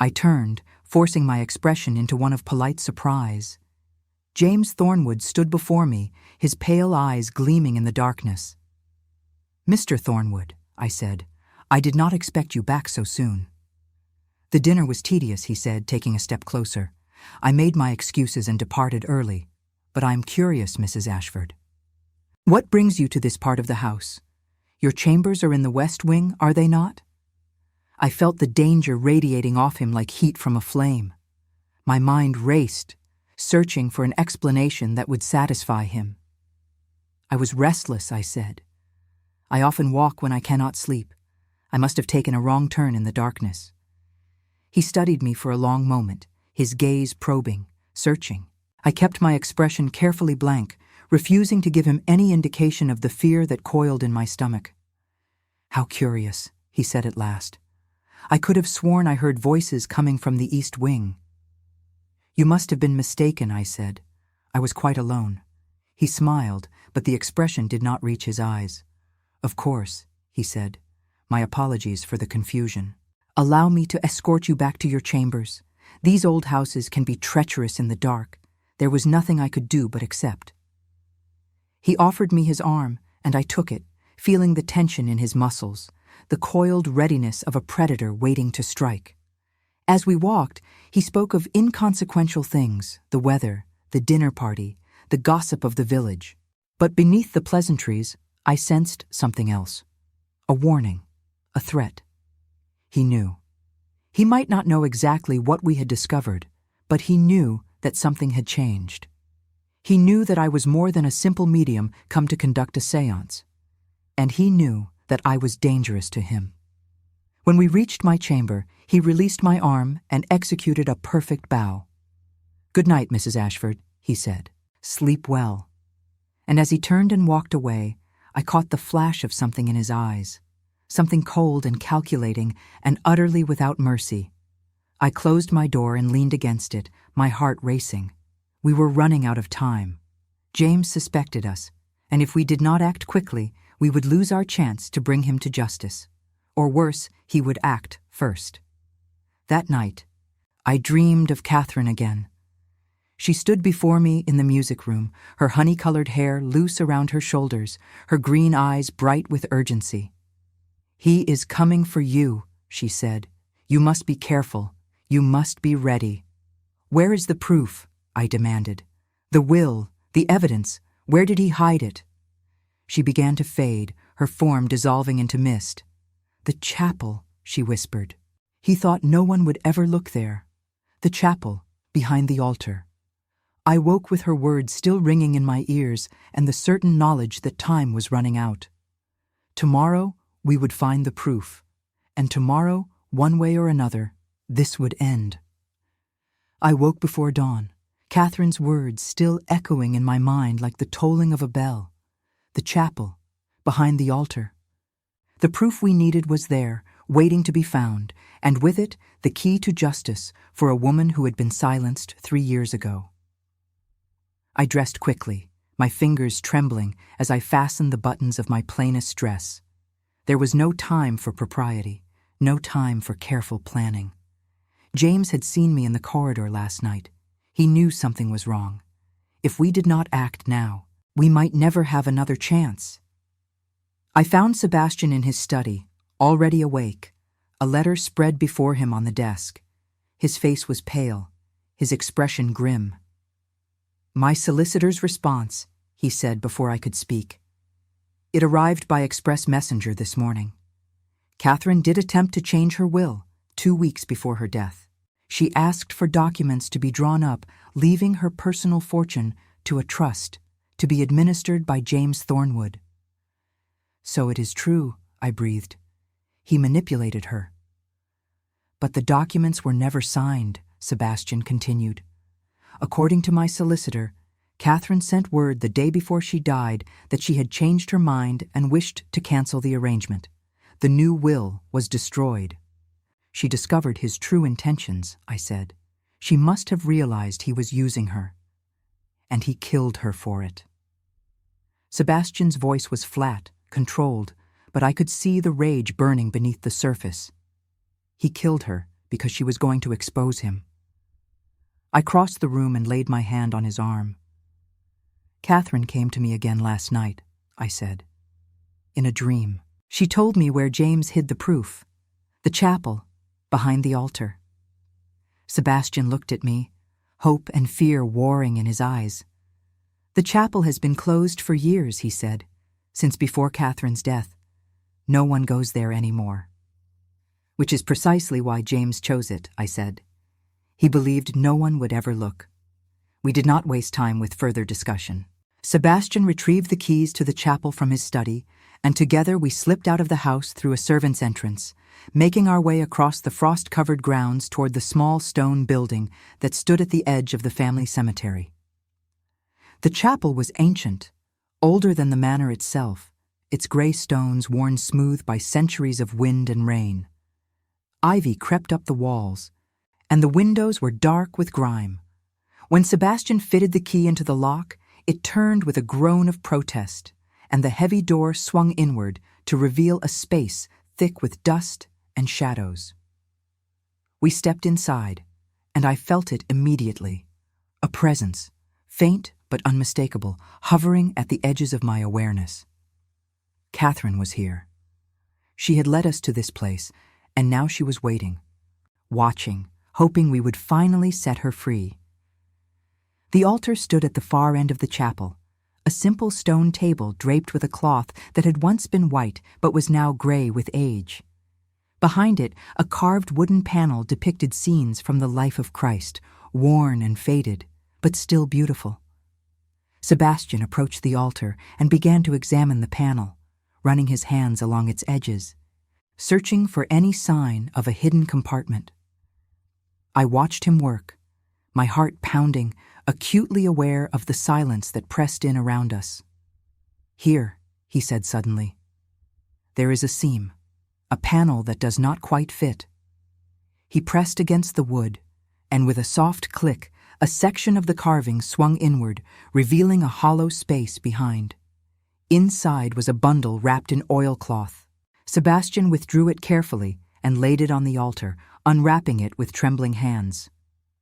I turned, forcing my expression into one of polite surprise. James Thornwood stood before me, his pale eyes gleaming in the darkness. "Mr. Thornwood," I said, "I did not expect you back so soon." "The dinner was tedious," he said, taking a step closer. "I made my excuses and departed early. But I am curious, Mrs. Ashford. What brings you to this part of the house? Your chambers are in the west wing, are they not?" I felt the danger radiating off him like heat from a flame. My mind raced, searching for an explanation that would satisfy him. "I was restless," I said. "I often walk when I cannot sleep. I must have taken a wrong turn in the darkness." He studied me for a long moment, his gaze probing, searching. I kept my expression carefully blank, refusing to give him any indication of the fear that coiled in my stomach. "How curious," he said at last. "I could have sworn I heard voices coming from the east wing." "You must have been mistaken," I said. "I was quite alone." He smiled, but the expression did not reach his eyes. "Of course," he said. "My apologies for the confusion. Allow me to escort you back to your chambers. These old houses can be treacherous in the dark. There was nothing I could do but accept." He offered me his arm, and I took it, feeling the tension in his muscles, the coiled readiness of a predator waiting to strike. As we walked, he spoke of inconsequential things, the weather, the dinner party, the gossip of the village. But beneath the pleasantries, I sensed something else. A warning, a threat. He knew. He might not know exactly what we had discovered, but he knew that something had changed. He knew that I was more than a simple medium come to conduct a séance. And he knew that I was dangerous to him. When we reached my chamber, he released my arm and executed a perfect bow. "Good night, Mrs. Ashford," he said. "Sleep well." And as he turned and walked away, I caught the flash of something in his eyes, something cold and calculating and utterly without mercy. I closed my door and leaned against it, my heart racing. We were running out of time. James suspected us, and if we did not act quickly, we would lose our chance to bring him to justice. Or worse, he would act first. That night, I dreamed of Catherine again. She stood before me in the music room, her honey-colored hair loose around her shoulders, her green eyes bright with urgency. "He is coming for you," she said. "You must be careful. You must be ready." "Where is the proof?" I demanded. "The will, the evidence, where did he hide it?" She began to fade, her form dissolving into mist. "The chapel," she whispered. "He thought no one would ever look there. The chapel, behind the altar." I woke with her words still ringing in my ears and the certain knowledge that time was running out. Tomorrow we would find the proof, and tomorrow, one way or another, this would end. I woke before dawn, Catherine's words still echoing in my mind like the tolling of a bell. The chapel, behind the altar. The proof we needed was there, waiting to be found, and with it, the key to justice for a woman who had been silenced 3 years ago. I dressed quickly, my fingers trembling as I fastened the buttons of my plainest dress. There was no time for propriety, no time for careful planning. James had seen me in the corridor last night. He knew something was wrong. If we did not act now, we might never have another chance. I found Sebastian in his study, already awake, a letter spread before him on the desk. His face was pale, his expression grim. "My solicitor's response," he said before I could speak. "It arrived by express messenger this morning. Catherine did attempt to change her will 2 weeks before her death. She asked for documents to be drawn up, leaving her personal fortune to a trust, to be administered by James Thornwood." "So it is true," I breathed. "He manipulated her." "But the documents were never signed," Sebastian continued. "According to my solicitor, Catherine sent word the day before she died that she had changed her mind and wished to cancel the arrangement. The new will was destroyed." "She discovered his true intentions," I said. "She must have realized he was using her. And he killed her for it." Sebastian's voice was flat, controlled, but I could see the rage burning beneath the surface. He killed her because she was going to expose him. I crossed the room and laid my hand on his arm. "Catherine came to me again last night," I said. "In a dream. She told me where James hid the proof. The chapel, behind the altar." Sebastian looked at me, hope and fear warring in his eyes. "The chapel has been closed for years," he said, "since before Catherine's death. No one goes there anymore." "Which is precisely why James chose it," I said. "He believed no one would ever look." We did not waste time with further discussion. Sebastian retrieved the keys to the chapel from his study, and together we slipped out of the house through a servant's entrance, making our way across the frost-covered grounds toward the small stone building that stood at the edge of the family cemetery. The chapel was ancient, older than the manor itself, its gray stones worn smooth by centuries of wind and rain. Ivy crept up the walls, and the windows were dark with grime. When Sebastian fitted the key into the lock, it turned with a groan of protest, and the heavy door swung inward to reveal a space thick with dust and shadows. We stepped inside, and I felt it immediately. A presence, faint but unmistakable, hovering at the edges of my awareness. Catherine was here. She had led us to this place, and now she was waiting, watching, hoping we would finally set her free. The altar stood at the far end of the chapel, a simple stone table draped with a cloth that had once been white but was now gray with age. Behind it, a carved wooden panel depicted scenes from the life of Christ, worn and faded, but still beautiful. Sebastian approached the altar and began to examine the panel, running his hands along its edges, searching for any sign of a hidden compartment. I watched him work, my heart pounding, acutely aware of the silence that pressed in around us. "Here," he said suddenly. "There is a seam, a panel that does not quite fit." He pressed against the wood, and with a soft click, a section of the carving swung inward, revealing a hollow space behind. Inside was a bundle wrapped in oilcloth. Sebastian withdrew it carefully and laid it on the altar, unwrapping it with trembling hands.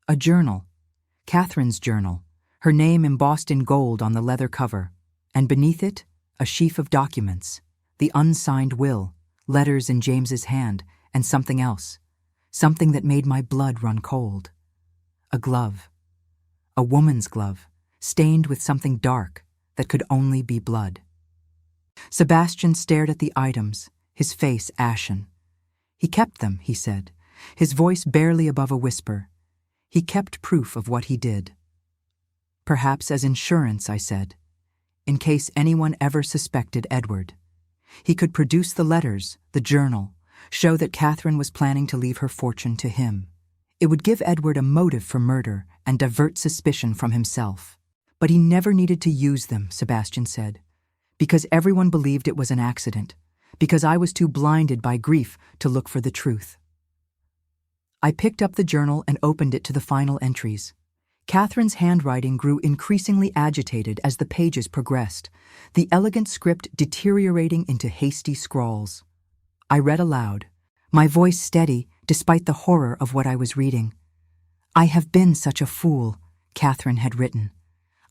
A journal. Catherine's journal, her name embossed in gold on the leather cover, and beneath it, a sheaf of documents, the unsigned will, letters in James's hand, and something else, something that made my blood run cold. A glove. A woman's glove, stained with something dark that could only be blood. Sebastian stared at the items, his face ashen. He kept them, he said, his voice barely above a whisper. He kept proof of what he did. "Perhaps as insurance," I said, "in case anyone ever suspected Edward. He could produce the letters, the journal, show that Catherine was planning to leave her fortune to him. It would give Edward a motive for murder and divert suspicion from himself. But he never needed to use them," Sebastian said, "because everyone believed it was an accident, because I was too blinded by grief to look for the truth." I picked up the journal and opened it to the final entries. Catherine's handwriting grew increasingly agitated as the pages progressed, the elegant script deteriorating into hasty scrawls. I read aloud, my voice steady despite the horror of what I was reading. "I have been such a fool," Catherine had written.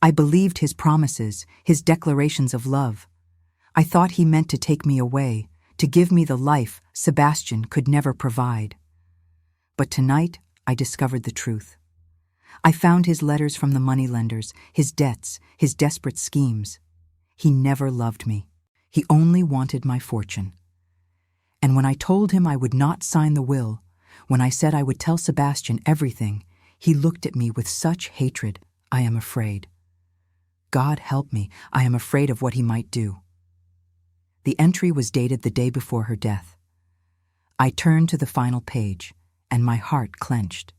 "I believed his promises, his declarations of love. I thought he meant to take me away, to give me the life Sebastian could never provide. But tonight I discovered the truth. I found his letters from the moneylenders, his debts, his desperate schemes. He never loved me. He only wanted my fortune. And when I told him I would not sign the will, when I said I would tell Sebastian everything, he looked at me with such hatred, I am afraid. God help me, I am afraid of what he might do. The entry was dated the day before her death. I turned to the final page, and my heart clenched.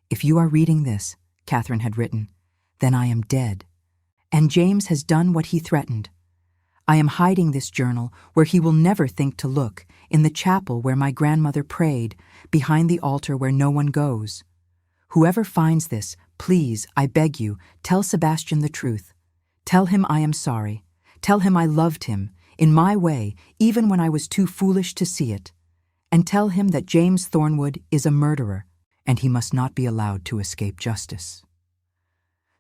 If you are reading this, Catherine had written, then I am dead. And James has done what he threatened. I am hiding this journal where he will never think to look, in the chapel where my grandmother prayed, behind the altar where no one goes. Whoever finds this, please, I beg you, tell Sebastian the truth. Tell him I am sorry. Tell him I loved him, in my way, even when I was too foolish to see it. And tell him that James Thornwood is a murderer, and he must not be allowed to escape justice.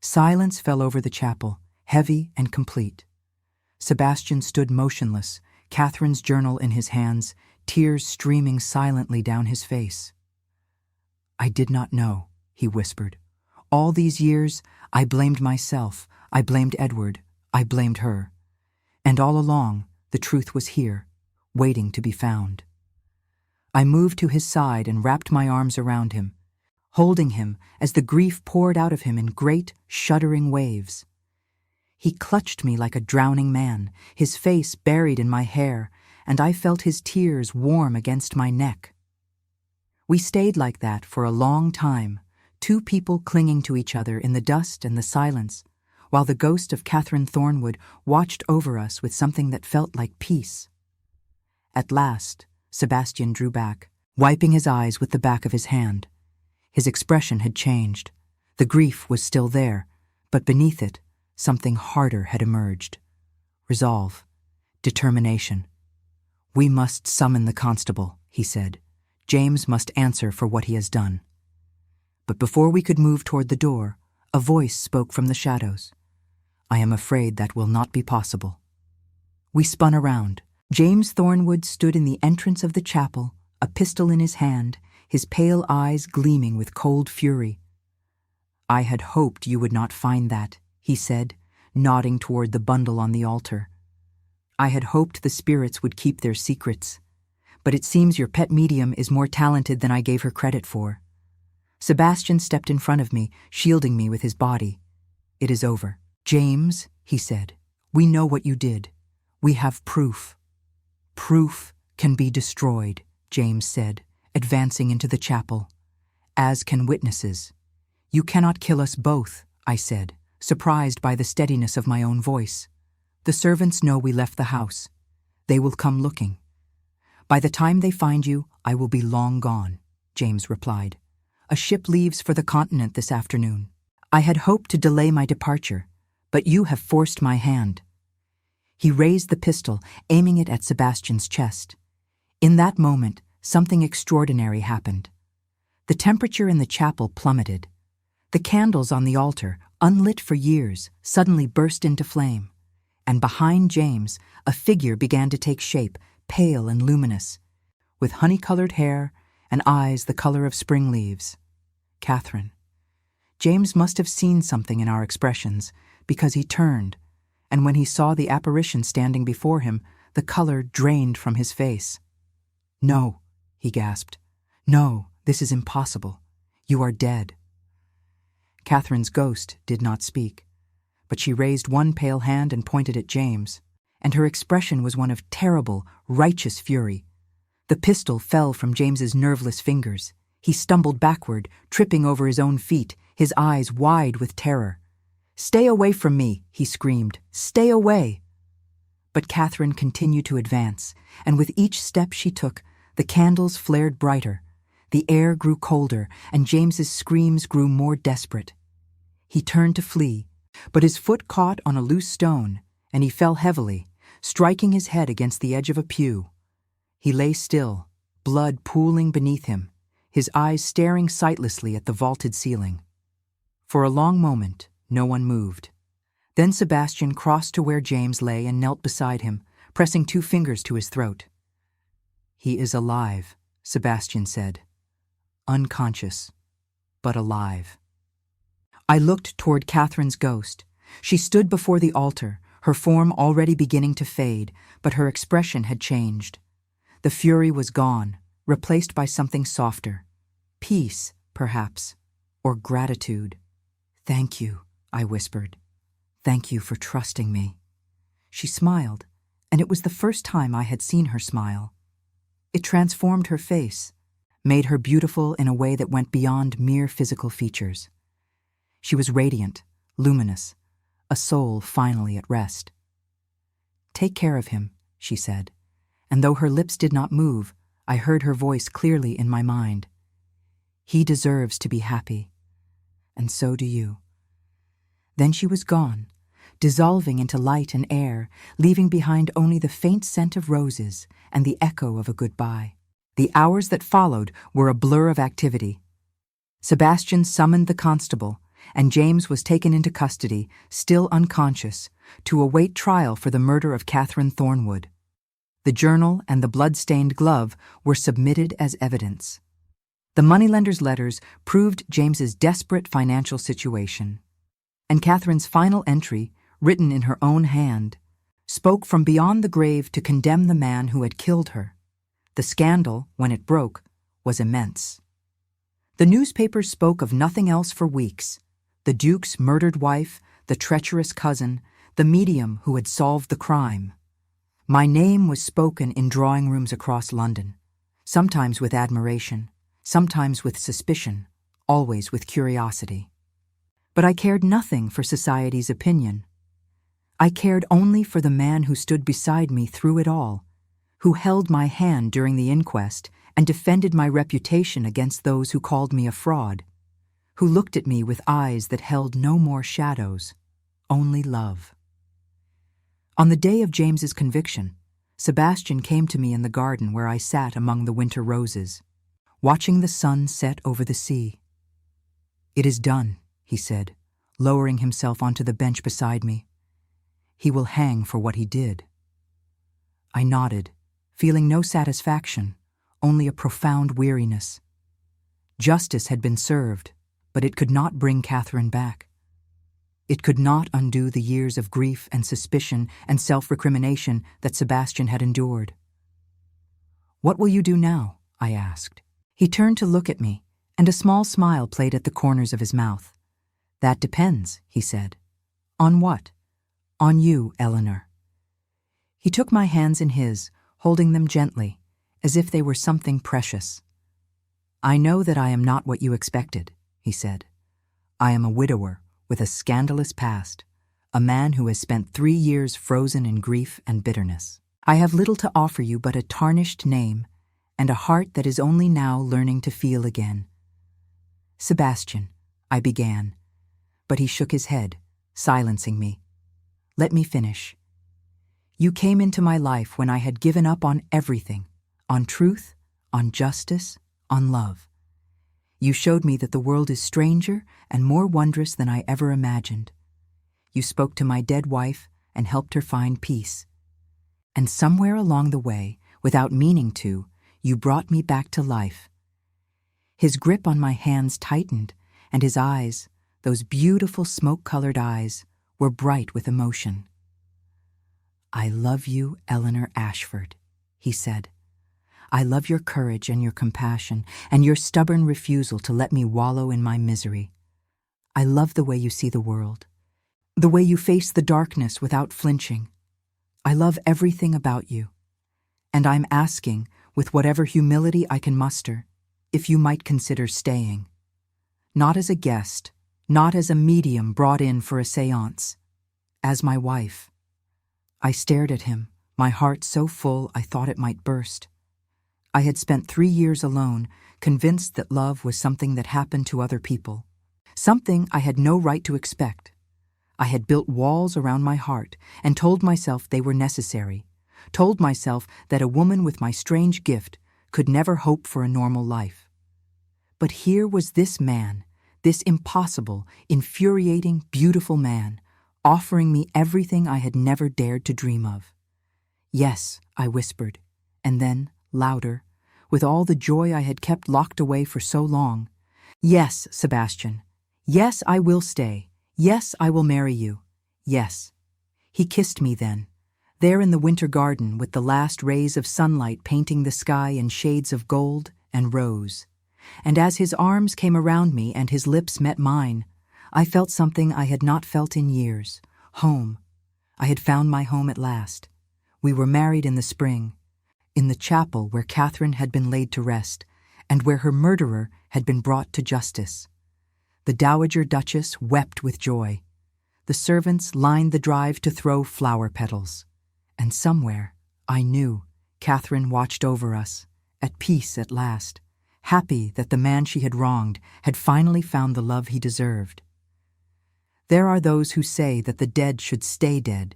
Silence fell over the chapel, heavy and complete. Sebastian stood motionless, Catherine's journal in his hands, tears streaming silently down his face. I did not know, he whispered. All these years, I blamed myself, I blamed Edward, I blamed her. And all along, the truth was here, waiting to be found. I moved to his side and wrapped my arms around him, holding him as the grief poured out of him in great, shuddering waves. He clutched me like a drowning man, his face buried in my hair, and I felt his tears warm against my neck. We stayed like that for a long time, two people clinging to each other in the dust and the silence, while the ghost of Catherine Thornwood watched over us with something that felt like peace. At last, Sebastian drew back, wiping his eyes with the back of his hand. His expression had changed. The grief was still there, but beneath it, something harder had emerged. Resolve. Determination. We must summon the constable, he said. James must answer for what he has done. But before we could move toward the door, a voice spoke from the shadows. I am afraid that will not be possible. We spun around. James Thornwood stood in the entrance of the chapel, a pistol in his hand, his pale eyes gleaming with cold fury. I had hoped you would not find that, he said, nodding toward the bundle on the altar. I had hoped the spirits would keep their secrets, but it seems your pet medium is more talented than I gave her credit for. Sebastian stepped in front of me, shielding me with his body. It is over. James, he said, we know what you did. We have proof. Proof can be destroyed, James said, advancing into the chapel. As can witnesses. You cannot kill us both, I said, surprised by the steadiness of my own voice. The servants know we left the house. They will come looking. By the time they find you, I will be long gone, James replied. A ship leaves for the continent this afternoon. I had hoped to delay my departure, but you have forced my hand. He raised the pistol, aiming it at Sebastian's chest. In that moment, something extraordinary happened. The temperature in the chapel plummeted. The candles on the altar, unlit for years, suddenly burst into flame. And behind James, a figure began to take shape, pale and luminous, with honey-colored hair and eyes the color of spring leaves. Catherine. James must have seen something in our expressions, because he turned, and when he saw the apparition standing before him, the color drained from his face. No, he gasped. No, this is impossible. You are dead. Catherine's ghost did not speak, but she raised one pale hand and pointed at James, and her expression was one of terrible, righteous fury. The pistol fell from James's nerveless fingers. He stumbled backward, tripping over his own feet, his eyes wide with terror. "Stay away from me," he screamed. "Stay away!" But Catherine continued to advance, and with each step she took, the candles flared brighter. The air grew colder, and James's screams grew more desperate. He turned to flee, but his foot caught on a loose stone, and he fell heavily, striking his head against the edge of a pew. He lay still, blood pooling beneath him, his eyes staring sightlessly at the vaulted ceiling. For a long moment, no one moved. Then Sebastian crossed to where James lay and knelt beside him, pressing 2 fingers to his throat. "He is alive," Sebastian said. "Unconscious, but alive." I looked toward Catherine's ghost. She stood before the altar, her form already beginning to fade, but her expression had changed. The fury was gone, replaced by something softer. Peace, perhaps, or gratitude. "Thank you," I whispered. "Thank you for trusting me." She smiled, and it was the first time I had seen her smile. It transformed her face, made her beautiful in a way that went beyond mere physical features. She was radiant, luminous, a soul finally at rest. "Take care of him," she said, and though her lips did not move, I heard her voice clearly in my mind. "He deserves to be happy, and so do you." Then she was gone, dissolving into light and air, leaving behind only the faint scent of roses and the echo of a goodbye. The hours that followed were a blur of activity. Sebastian summoned the constable, and James was taken into custody, still unconscious, to await trial for the murder of Catherine Thornwood. The journal and the blood-stained glove were submitted as evidence. The moneylender's letters proved James's desperate financial situation, and Catherine's final entry, written in her own hand, spoke from beyond the grave to condemn the man who had killed her. The scandal, when it broke, was immense. The newspapers spoke of nothing else for weeks: the Duke's murdered wife, the treacherous cousin, the medium who had solved the crime. My name was spoken in drawing rooms across London, sometimes with admiration, sometimes with suspicion, always with curiosity. But I cared nothing for society's opinion. I cared only for the man who stood beside me through it all, who held my hand during the inquest and defended my reputation against those who called me a fraud, who looked at me with eyes that held no more shadows, only love. On the day of James's conviction, Sebastian came to me in the garden where I sat among the winter roses, watching the sun set over the sea. "It is done," he said, lowering himself onto the bench beside me. "He will hang for what he did." I nodded, feeling no satisfaction, only a profound weariness. Justice had been served, but it could not bring Catherine back. It could not undo the years of grief and suspicion and self-recrimination that Sebastian had endured. "What will you do now?" I asked. He turned to look at me, and a small smile played at the corners of his mouth. "That depends," he said. "On what?" "On you, Eleanor." He took my hands in his, holding them gently, as if they were something precious. "I know that I am not what you expected," he said. "I am a widower with a scandalous past, a man who has spent 3 years frozen in grief and bitterness. I have little to offer you but a tarnished name and a heart that is only now learning to feel again." "Sebastian," I began, but he shook his head, silencing me. "Let me finish. You came into my life when I had given up on everything, on truth, on justice, on love. You showed me that the world is stranger and more wondrous than I ever imagined. You spoke to my dead wife and helped her find peace. And somewhere along the way, without meaning to, you brought me back to life." His grip on my hands tightened, and his eyes, those beautiful smoke-colored eyes, were bright with emotion. "I love you, Eleanor Ashford," he said. "I love your courage and your compassion and your stubborn refusal to let me wallow in my misery. I love the way you see the world, the way you face the darkness without flinching. I love everything about you. And I'm asking, with whatever humility I can muster, if you might consider staying. Not as a guest, not as a medium brought in for a séance, as my wife." I stared at him, my heart so full I thought it might burst. I had spent 3 years alone, convinced that love was something that happened to other people, something I had no right to expect. I had built walls around my heart and told myself they were necessary, told myself that a woman with my strange gift could never hope for a normal life. But here was this man, this impossible, infuriating, beautiful man, offering me everything I had never dared to dream of. "Yes," I whispered, and then, louder, with all the joy I had kept locked away for so long, "Yes, Sebastian, Yes, I will stay. Yes, I will marry you. Yes. He kissed me then, there in the winter garden with the last rays of sunlight painting the sky in shades of gold and rose. And as his arms came around me and his lips met mine, I felt something I had not felt in years. Home. I had found my home at last. We were married in the spring, in the chapel where Catherine had been laid to rest, and where her murderer had been brought to justice. The Dowager Duchess wept with joy. The servants lined the drive to throw flower petals. And somewhere, I knew, Catherine watched over us, at peace at last, happy that the man she had wronged had finally found the love he deserved. There are those who say that the dead should stay dead,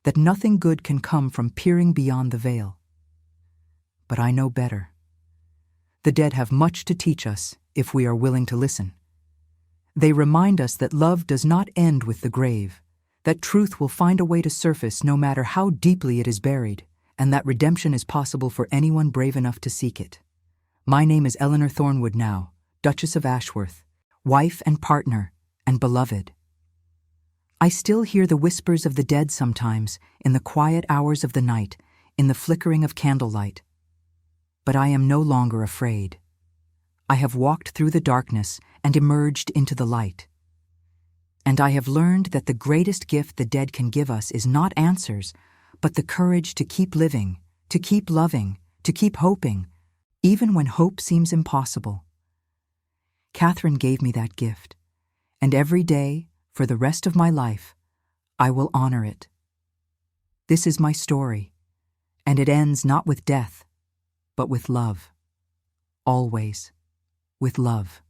that nothing good can come from peering beyond the veil. But I know better. The dead have much to teach us if we are willing to listen. They remind us that love does not end with the grave, that truth will find a way to surface no matter how deeply it is buried, and that redemption is possible for anyone brave enough to seek it. My name is Eleanor Thornwood now, Duchess of Ashworth, wife and partner and beloved. I still hear the whispers of the dead sometimes, in the quiet hours of the night, in the flickering of candlelight. But I am no longer afraid. I have walked through the darkness and emerged into the light. And I have learned that the greatest gift the dead can give us is not answers, but the courage to keep living, to keep loving, to keep hoping, even when hope seems impossible. Catherine gave me that gift, and every day, for the rest of my life, I will honor it. This is my story, and it ends not with death, but with love. Always with love.